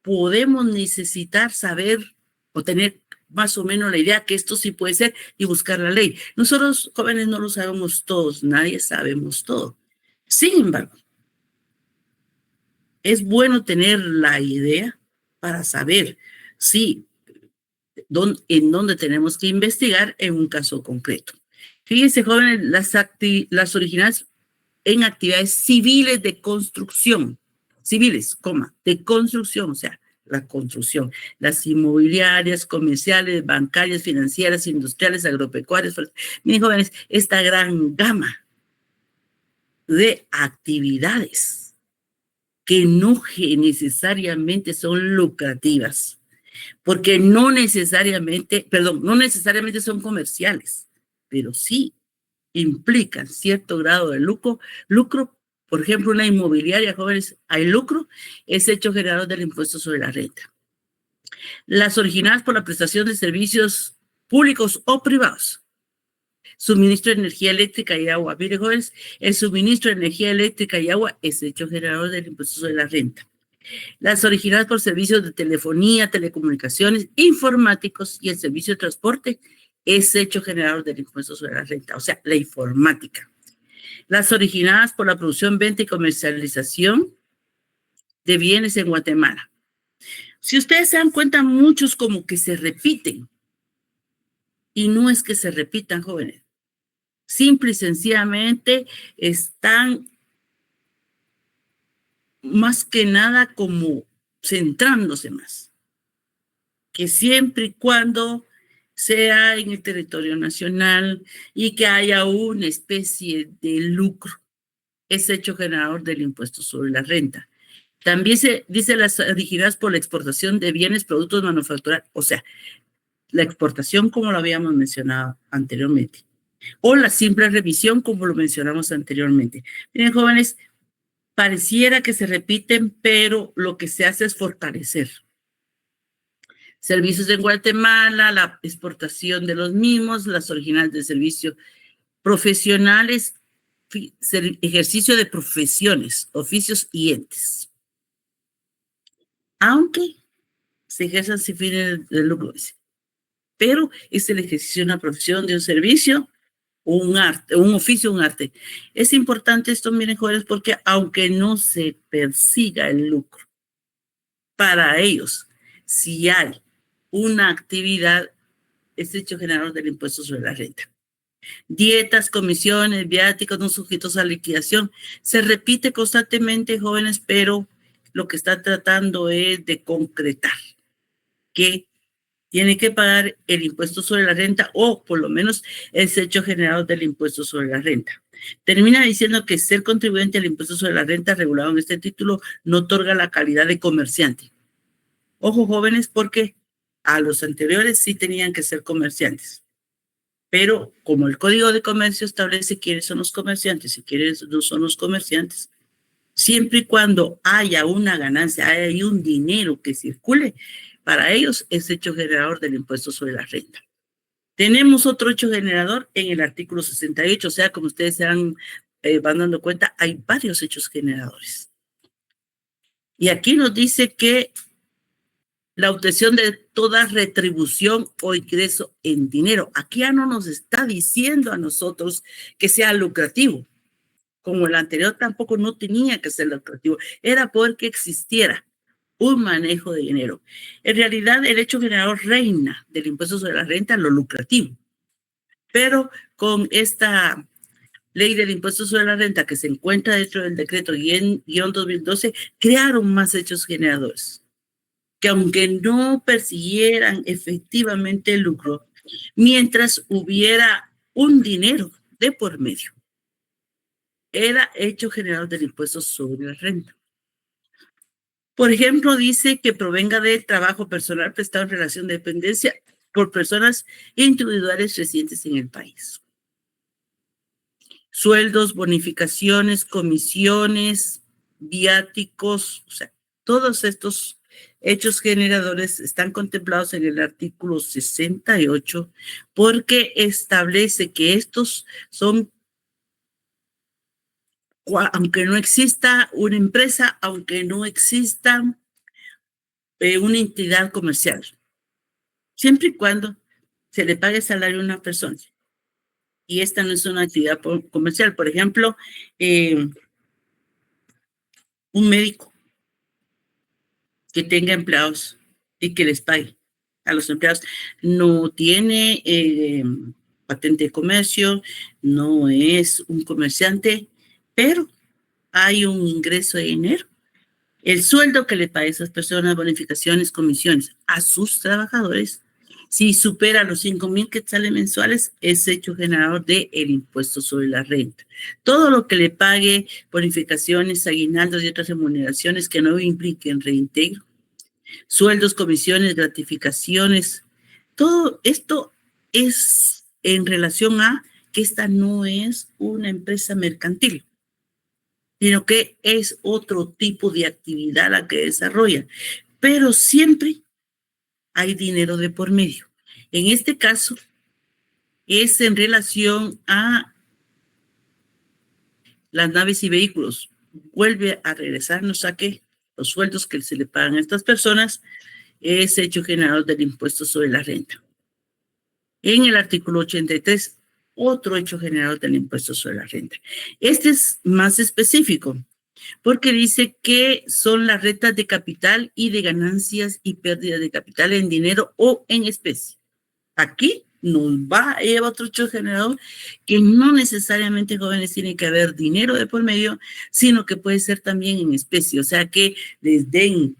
podemos necesitar saber o tener más o menos la idea que esto sí puede ser y buscar la ley. Nosotros jóvenes no lo sabemos todos, nadie sabemos todo. Sin embargo, es bueno tener la idea para saber si en dónde tenemos que investigar en un caso concreto. Fíjense, jóvenes, las originales en actividades civiles de construcción, civiles, de construcción, o sea, la construcción, las inmobiliarias, comerciales, bancarias, financieras, industriales, agropecuarias. Miren, jóvenes, esta gran gama de actividades que no necesariamente son lucrativas, porque no necesariamente son comerciales, pero sí implican cierto grado de lucro. Por ejemplo, una inmobiliaria, jóvenes, hay lucro, es hecho generador del impuesto sobre la renta. Las originadas por la prestación de servicios públicos o privados. Suministro de energía eléctrica y agua. Mire, jóvenes, el suministro de energía eléctrica y agua es hecho generador del impuesto sobre la renta. Las originadas por servicios de telefonía, telecomunicaciones, informáticos y el servicio de transporte es hecho generador del impuesto sobre la renta, o sea, la informática. Las originadas por la producción, venta y comercialización de bienes en Guatemala. Si ustedes se dan cuenta, muchos como que se repiten. Y no es que se repitan, jóvenes. simple y sencillamente están más que nada como centrándose más, que siempre y cuando sea en el territorio nacional y que haya una especie de lucro, es hecho generador del impuesto sobre la renta. También se dice las dirigidas por la exportación de bienes, productos manufacturados, o sea, la exportación como lo habíamos mencionado anteriormente, o la simple revisión como lo mencionamos anteriormente. Miren, jóvenes, pareciera que se repiten, pero lo que se hace es fortalecer. Servicios en Guatemala, la exportación de los mismos, las originales de servicio profesionales, ejercicio de profesiones, oficios y entes. Aunque se ejerzan sin fines de lucro, pero es el ejercicio de una profesión, de un servicio, un arte, un oficio, un arte. Es importante esto, miren, jóvenes, porque aunque no se persiga el lucro, para ellos, si hay una actividad, es hecho generador del impuesto sobre la renta. Dietas, comisiones, viáticos no sujetos a liquidación. Se repite constantemente, jóvenes, pero lo que está tratando es de concretar que tiene que pagar el impuesto sobre la renta o por lo menos el hecho generador del impuesto sobre la renta. Termina diciendo que ser contribuyente al impuesto sobre la renta regulado en este título no otorga la calidad de comerciante. Ojo, jóvenes, porque a los anteriores sí tenían que ser comerciantes. Pero como el Código de Comercio establece quiénes son los comerciantes y quiénes no son los comerciantes, siempre y cuando haya una ganancia, haya un dinero que circule, para ellos es hecho generador del impuesto sobre la renta. Tenemos otro hecho generador en el artículo 68, o sea, como ustedes se van dando cuenta, hay varios hechos generadores. Y aquí nos dice que la obtención de toda retribución o ingreso en dinero. Aquí ya no nos está diciendo a nosotros que sea lucrativo. Como el anterior tampoco no tenía que ser lucrativo. Era porque existiera un manejo de dinero. En realidad, el hecho generador reina del impuesto sobre la renta, lo lucrativo. Pero con esta ley del impuesto sobre la renta que se encuentra dentro del decreto guión 2012, crearon más hechos generadores, que aunque no persiguieran efectivamente el lucro, mientras hubiera un dinero de por medio, era hecho generador del impuesto sobre la renta. Por ejemplo, dice que provenga del trabajo personal prestado en relación de dependencia por personas individuales residentes en el país. Sueldos, bonificaciones, comisiones, viáticos, o sea, todos estos hechos generadores están contemplados en el artículo 68 porque establece que estos son, aunque no exista una empresa, aunque no exista una entidad comercial, siempre y cuando se le pague salario a una persona. Y esta no es una actividad comercial. Por ejemplo, un médico que tenga empleados y que les pague a los empleados no tiene patente de comercio, no es un comerciante, pero hay un ingreso de dinero. El sueldo que le paga a esas personas, bonificaciones, comisiones a sus trabajadores, si supera los 5,000 quetzales mensuales, es hecho generador del impuesto sobre la renta. Todo lo que le pague, bonificaciones, aguinaldos y otras remuneraciones que no impliquen reintegro, sueldos, comisiones, gratificaciones, todo esto es en relación a que esta no es una empresa mercantil, sino que es otro tipo de actividad la que desarrolla, pero siempre hay dinero de por medio. En este caso, es en relación a las naves y vehículos. Vuelve a regresarnos a que los sueldos que se le pagan a estas personas es hecho generador del impuesto sobre la renta. En el artículo 83, otro hecho generador del impuesto sobre la renta. Este es más específico, porque dice que son las rentas de capital y de ganancias y pérdidas de capital en dinero o en especie. Aquí nos va a llevar otro hecho generador que no necesariamente, jóvenes, tiene que haber dinero de por medio, sino que puede ser también en especie, o sea, que les den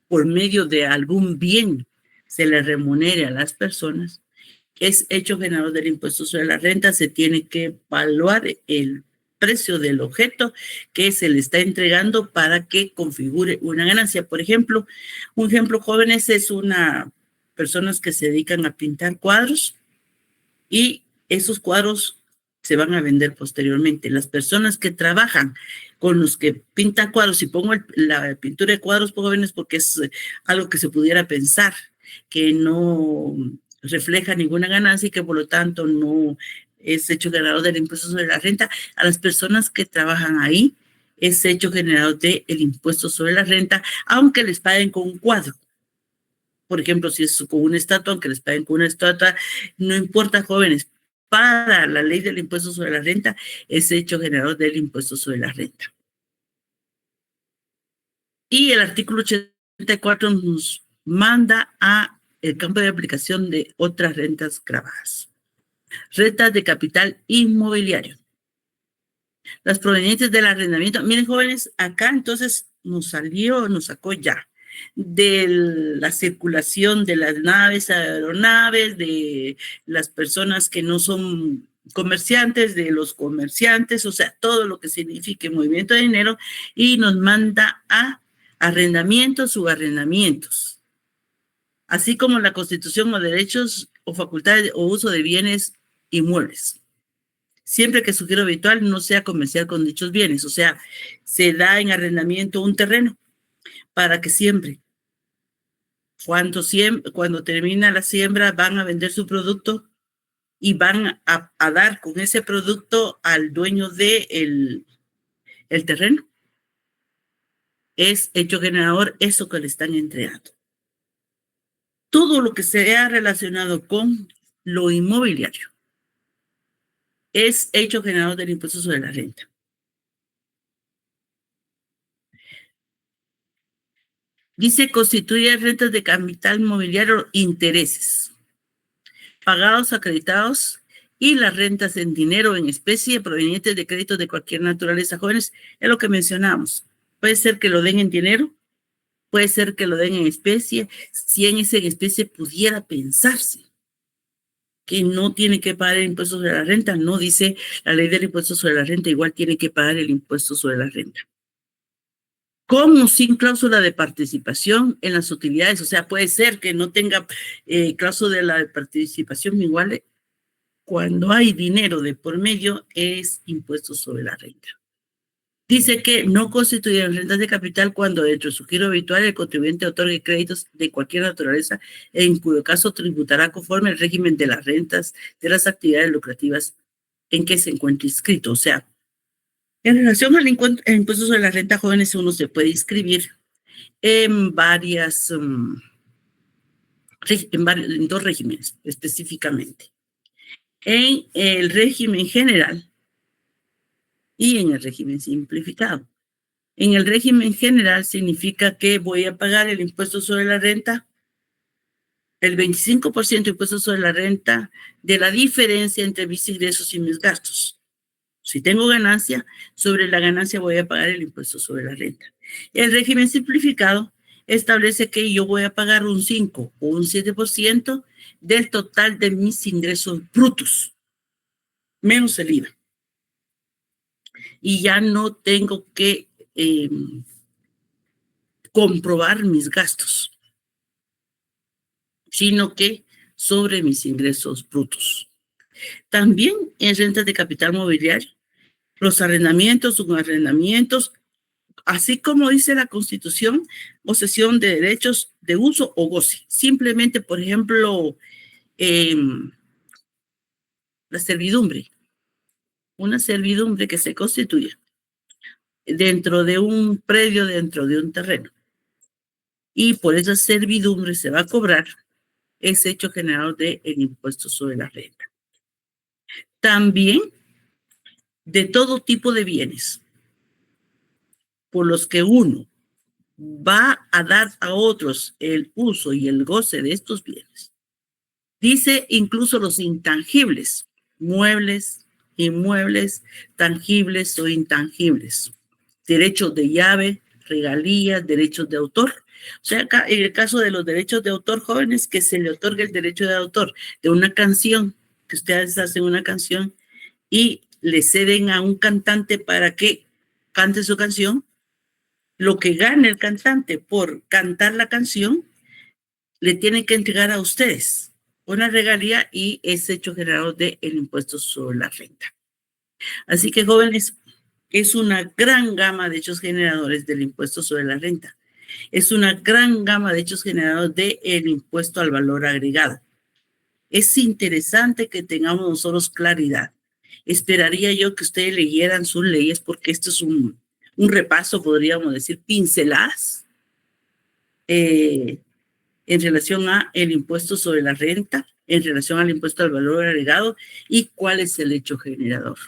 por medio de algún bien, se les remunere a las personas. Es hecho generador del impuesto sobre la renta, se tiene que evaluar el precio del objeto que se le está entregando para que configure una ganancia. Por ejemplo, un ejemplo, jóvenes, es personas que se dedican a pintar cuadros y esos cuadros se van a vender posteriormente. Las personas que trabajan con los que pintan cuadros, y pongo la pintura de cuadros, jóvenes, porque es algo que se pudiera pensar que no refleja ninguna ganancia y que por lo tanto no es hecho generador del impuesto sobre la renta. A las personas que trabajan ahí es hecho generador del impuesto sobre la renta, aunque les paguen con un cuadro. Por ejemplo, si es con una estatua, aunque les paguen con una estatua, no importa, jóvenes, para la ley del impuesto sobre la renta es hecho generador del impuesto sobre la renta. Y el artículo 84 nos manda a el campo de aplicación de otras rentas grabadas. Rentas de capital inmobiliario. Las provenientes del arrendamiento. Miren, jóvenes, acá entonces nos sacó ya de la circulación de las naves, aeronaves, de las personas que no son comerciantes, de los comerciantes, o sea, todo lo que signifique movimiento de dinero, y nos manda a arrendamientos, subarrendamientos, así como la constitución o derechos o facultades o uso de bienes inmuebles, siempre que su giro habitual no sea comercial con dichos bienes. O sea, se da en arrendamiento un terreno para que siembre. Cuando termina la siembra, van a vender su producto y van a dar con ese producto al dueño del terreno. Es hecho generador eso que le están entregando. Todo lo que sea relacionado con lo inmobiliario es hecho generador del impuesto sobre la renta. Dice, constituye rentas de capital mobiliario intereses pagados, acreditados, y las rentas en dinero en especie provenientes de créditos de cualquier naturaleza. Jóvenes, es lo que mencionamos. Puede ser que lo den en dinero, puede ser que lo den en especie. Si en esa especie pudiera pensarse que no tiene que pagar el impuesto sobre la renta, no dice la ley del impuesto sobre la renta, igual tiene que pagar el impuesto sobre la renta. Con o sin cláusula de participación en las utilidades, o sea, puede ser que no tenga cláusula de participación, igual cuando hay dinero de por medio es impuesto sobre la renta. Dice que no constituyen rentas de capital cuando dentro de su giro habitual el contribuyente otorgue créditos de cualquier naturaleza, en cuyo caso tributará conforme al régimen de las rentas de las actividades lucrativas en que se encuentre inscrito. O sea, en relación al impuesto sobre la renta, jóvenes, uno se puede inscribir en en dos regímenes específicamente. En el régimen general y en el régimen simplificado. En el régimen general significa que voy a pagar el impuesto sobre la renta, el 25% de impuesto sobre la renta de la diferencia entre mis ingresos y mis gastos. Si tengo ganancia, sobre la ganancia voy a pagar el impuesto sobre la renta. El régimen simplificado establece que yo voy a pagar un 5 o un 7% del total de mis ingresos brutos, menos el IVA. Y ya no tengo que comprobar mis gastos, sino que sobre mis ingresos brutos. También en rentas de capital mobiliario, los arrendamientos, subarrendamientos, así como dice la Constitución, posesión de derechos de uso o goce. Simplemente, por ejemplo, la servidumbre, una servidumbre que se constituye dentro de un predio, dentro de un terreno. Y por esa servidumbre se va a cobrar ese hecho generador del impuesto sobre la renta. También de todo tipo de bienes por los que uno va a dar a otros el uso y el goce de estos bienes. Dice incluso los intangibles, muebles, inmuebles, tangibles o intangibles, derechos de llave, regalías, derechos de autor. O sea, acá, en el caso de los derechos de autor, jóvenes, que se le otorga el derecho de autor de una canción, que ustedes hacen una canción y le ceden a un cantante para que cante su canción, lo que gane el cantante por cantar la canción, le tienen que entregar a ustedes una regalía y es hecho generador del impuesto sobre la renta. Así que, jóvenes, es una gran gama de hechos generadores del impuesto sobre la renta. Es una gran gama de hechos generadores del impuesto al valor agregado. Es interesante que tengamos nosotros claridad. Esperaría yo que ustedes leyeran sus leyes porque esto es un repaso, podríamos decir, pinceladas en relación a el impuesto sobre la renta, en relación al impuesto al valor agregado y cuál es el hecho generador.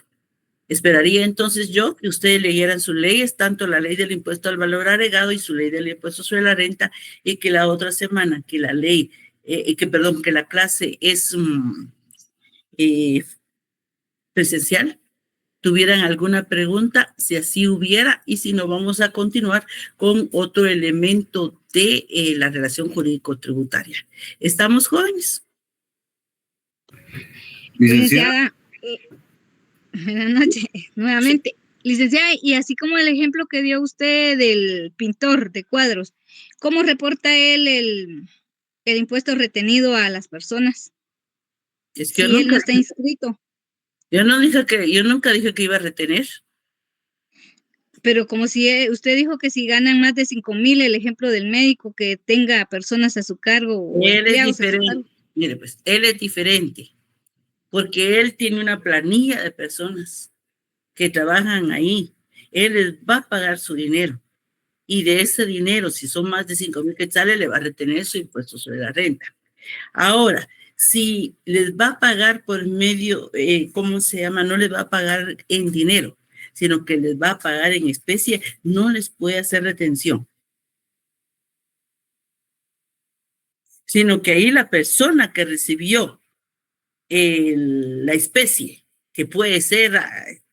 Esperaría entonces yo que ustedes leyeran sus leyes, tanto la ley del impuesto al valor agregado y su ley del impuesto sobre la renta, y que la otra semana que la ley, que la clase es presencial, tuvieran alguna pregunta, si así hubiera, y si no, vamos a continuar con otro elemento de la relación jurídico-tributaria. ¿Estamos, jóvenes? Licenciada, buenas noches, nuevamente. Licenciada, y así como el ejemplo que dio usted del pintor de cuadros, ¿cómo reporta él el impuesto retenido a las personas? Es que si él no está inscrito. Yo nunca dije que iba a retener. Pero como si usted dijo que si ganan más de 5,000, el ejemplo del médico que tenga personas a su cargo o Él es empleados a su diferente. cargo. Mire, pues, él es diferente porque él tiene una planilla de personas que trabajan ahí. Él les va a pagar su dinero y de ese dinero, si son más de 5,000 quetzales, le va a retener su impuesto sobre la renta. Ahora, si les va a pagar por medio, ¿cómo se llama? No les va a pagar en dinero, sino que les va a pagar en especie, no les puede hacer retención. Sino que ahí la persona que recibió la especie, que puede ser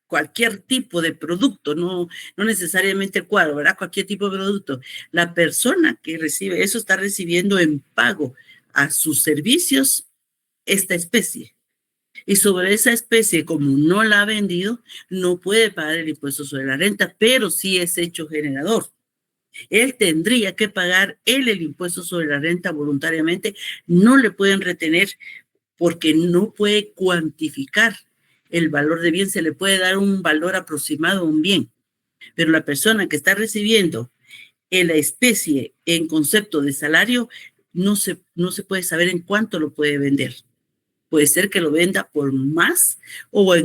cualquier tipo de producto, no necesariamente el cuadro, ¿verdad? Cualquier tipo de producto. La persona que recibe eso está recibiendo en pago a sus servicios esta especie. Y sobre esa especie, como no la ha vendido, no puede pagar el impuesto sobre la renta, pero sí es hecho generador. Él tendría que pagar el impuesto sobre la renta voluntariamente. No le pueden retener porque no puede cuantificar el valor de bien. Se le puede dar un valor aproximado a un bien, pero la persona que está recibiendo la especie en concepto de salario no se puede saber en cuánto lo puede vender. Puede ser que lo venda por más o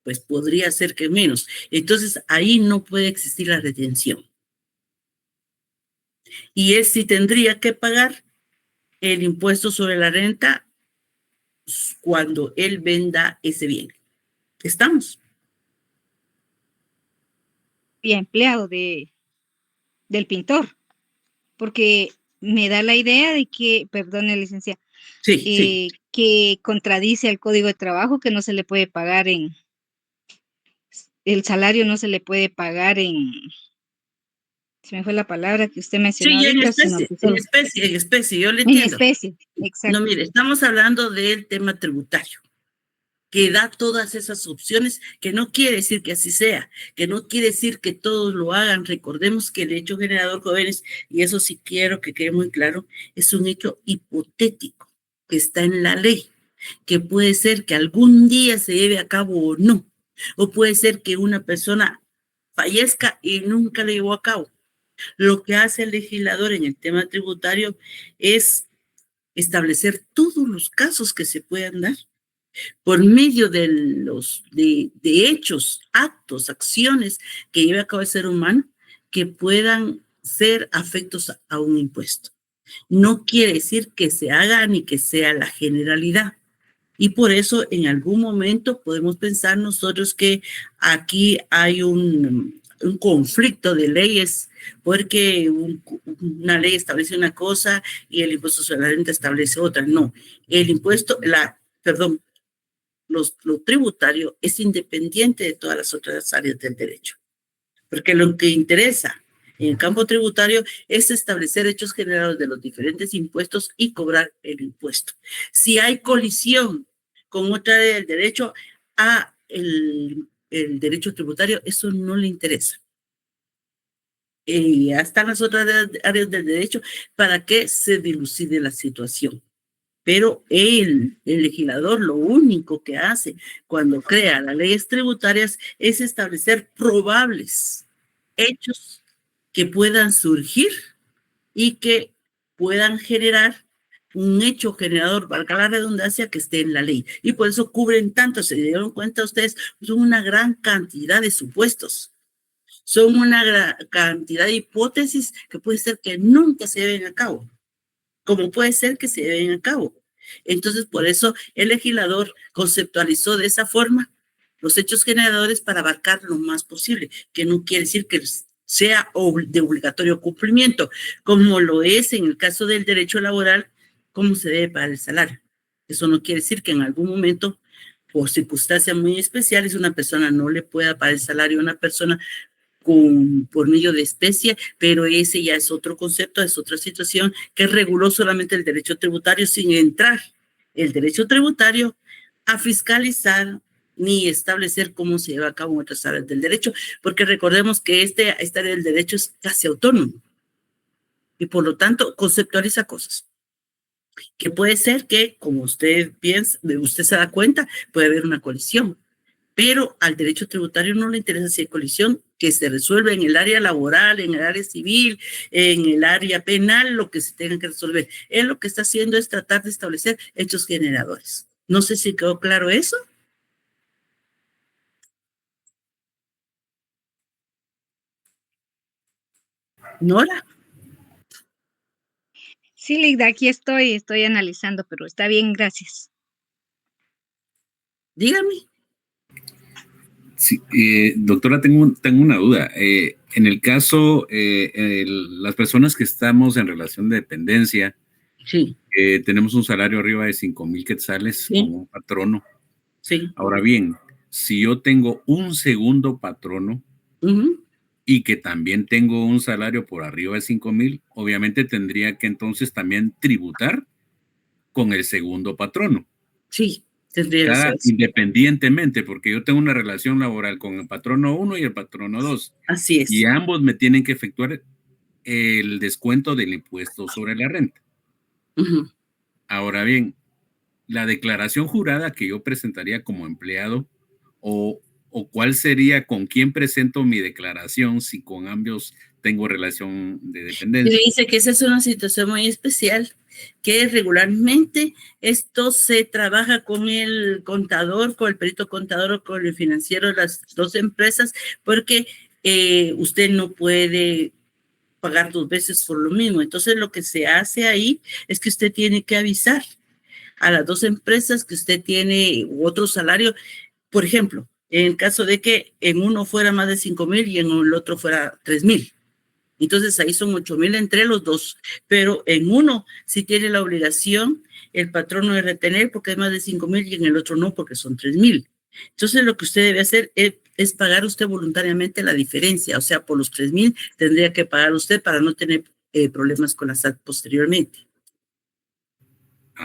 pues podría ser que menos. Entonces ahí no puede existir la retención. Y él sí tendría que pagar el impuesto sobre la renta cuando él venda ese bien. ¿Estamos? Y empleado del pintor, porque me da la idea de que, perdone, licenciada, Sí. que contradice al Código de Trabajo, que no se le puede pagar el salario no se le puede pagar se me fue la palabra que usted mencionó Sí, ahorita. en especie, yo le En entiendo. especie, exacto. No, mire, estamos hablando del tema tributario, que da todas esas opciones, que no quiere decir que así sea, que no quiere decir que todos lo hagan. Recordemos que el hecho generador, jóvenes, y eso sí quiero que quede muy claro, es un hecho hipotético que está en la ley, que puede ser que algún día se lleve a cabo o no, o puede ser que una persona fallezca y nunca le llevó a cabo. Lo que hace el legislador en el tema tributario es establecer todos los casos que se puedan dar por medio de hechos, actos, acciones que lleve a cabo el ser humano que puedan ser afectos a un impuesto. No quiere decir que se haga ni que sea la generalidad. Y por eso en algún momento podemos pensar nosotros que aquí hay un conflicto de leyes, porque una ley establece una cosa y el impuesto sobre la renta establece otra. No, el impuesto, lo tributario es independiente de todas las otras áreas del derecho, porque lo que interesa en el campo tributario es establecer hechos generados de los diferentes impuestos y cobrar el impuesto. Si hay colisión con otra área del derecho, el derecho tributario, eso no le interesa. Ya están las otras áreas del derecho para que se dilucide la situación. Pero el legislador lo único que hace cuando crea las leyes tributarias es establecer probables hechos que puedan surgir y que puedan generar un hecho generador, valga la redundancia, que esté en la ley. Y por eso cubren tanto, se dieron cuenta ustedes, son una gran cantidad de supuestos. Son una gran cantidad de hipótesis que puede ser que nunca se lleven a cabo, como puede ser que se lleven a cabo. Entonces, por eso el legislador conceptualizó de esa forma los hechos generadores para abarcar lo más posible, que no quiere decir que sea de obligatorio cumplimiento, como lo es en el caso del derecho laboral, cómo se debe pagar el salario. Eso no quiere decir que en algún momento, por circunstancias muy especiales, una persona no le pueda pagar el salario a una persona por medio de especie, pero ese ya es otro concepto, es otra situación que reguló solamente el derecho tributario sin entrar el derecho tributario a fiscalizar ni establecer cómo se lleva a cabo en otras áreas del derecho, porque recordemos que esta área del derecho es casi autónomo y por lo tanto conceptualiza cosas que puede ser que, como usted piensa, usted se da cuenta, puede haber una colisión. Pero al derecho tributario no le interesa si hay colisión, que se resuelve en el área laboral, en el área civil, en el área penal, lo que se tenga que resolver. Él lo que está haciendo es tratar de establecer hechos generadores. No sé si quedó claro eso. Nora. Sí, Ligda, aquí estoy analizando, pero está bien, gracias. Dígame. Sí, doctora, tengo una duda. En el caso, las personas que estamos en relación de dependencia, sí. Tenemos un salario arriba de 5,000 quetzales sí. con un patrono. Sí. Ahora bien, si yo tengo un segundo patrono y que también tengo un salario por arriba de 5,000, obviamente tendría que entonces también tributar con el segundo patrono. Sí. Ya, independientemente, porque yo tengo una relación laboral con el patrono 1 y el patrono 2. Así es. Y ambos me tienen que efectuar el descuento del impuesto sobre la renta. Ahora bien, la declaración jurada que yo presentaría como empleado, o cuál sería, con quién presento mi declaración si con ambos tengo relación de dependencia. Dice que esa es una situación muy especial, que regularmente esto se trabaja con el contador, con el perito contador o con el financiero de las dos empresas, porque usted no puede pagar 2 veces por lo mismo. Entonces, lo que se hace ahí es que usted tiene que avisar a las 2 empresas que usted tiene otro salario. Por ejemplo, en el caso de que en uno fuera más de 5,000 y en el otro fuera 3,000. Entonces ahí son 8,000 entre los dos, pero en uno sí tiene la obligación el patrono de retener porque es más de 5,000 y en el otro no porque son 3,000. Entonces lo que usted debe hacer es pagar usted voluntariamente la diferencia, o sea, por los 3,000 tendría que pagar usted para no tener problemas con la SAT posteriormente.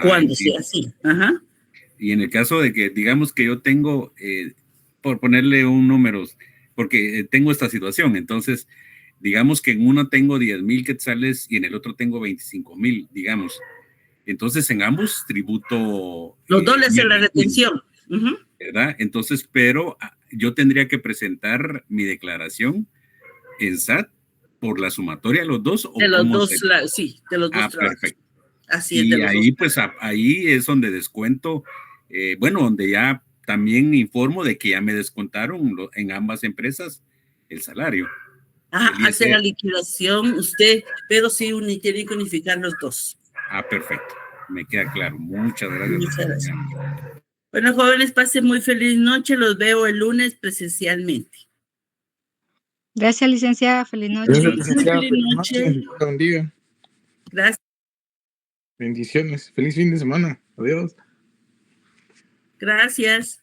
Cuando sea así. Ajá. Y en el caso de que, digamos que yo tengo, por ponerle un número, porque tengo esta situación, entonces, digamos que en uno tengo 10,000 quetzales y en el otro tengo 25,000, digamos. Entonces, en ambos tributo. Los dos le hacen la retención. ¿Verdad? Entonces, pero yo tendría que presentar mi declaración en SAT por la sumatoria de los dos. De los dos, sí, de los dos trabajos. Perfecto. Así es. Y ahí, pues, ahí es donde descuento, donde ya también informo de que ya me descontaron en ambas empresas el salario. Hace la liquidación usted, pero sí tiene que unificar los dos. Perfecto. Me queda claro. Muchas gracias. Muchas gracias. Bueno, jóvenes, pasen muy feliz noche. Los veo el lunes presencialmente. Gracias, licenciada. Feliz noche. Gracias, licenciada. Feliz Feliz noche. noche. Dios la bendiga. Gracias. Bendiciones. Feliz fin de semana. Adiós. Gracias.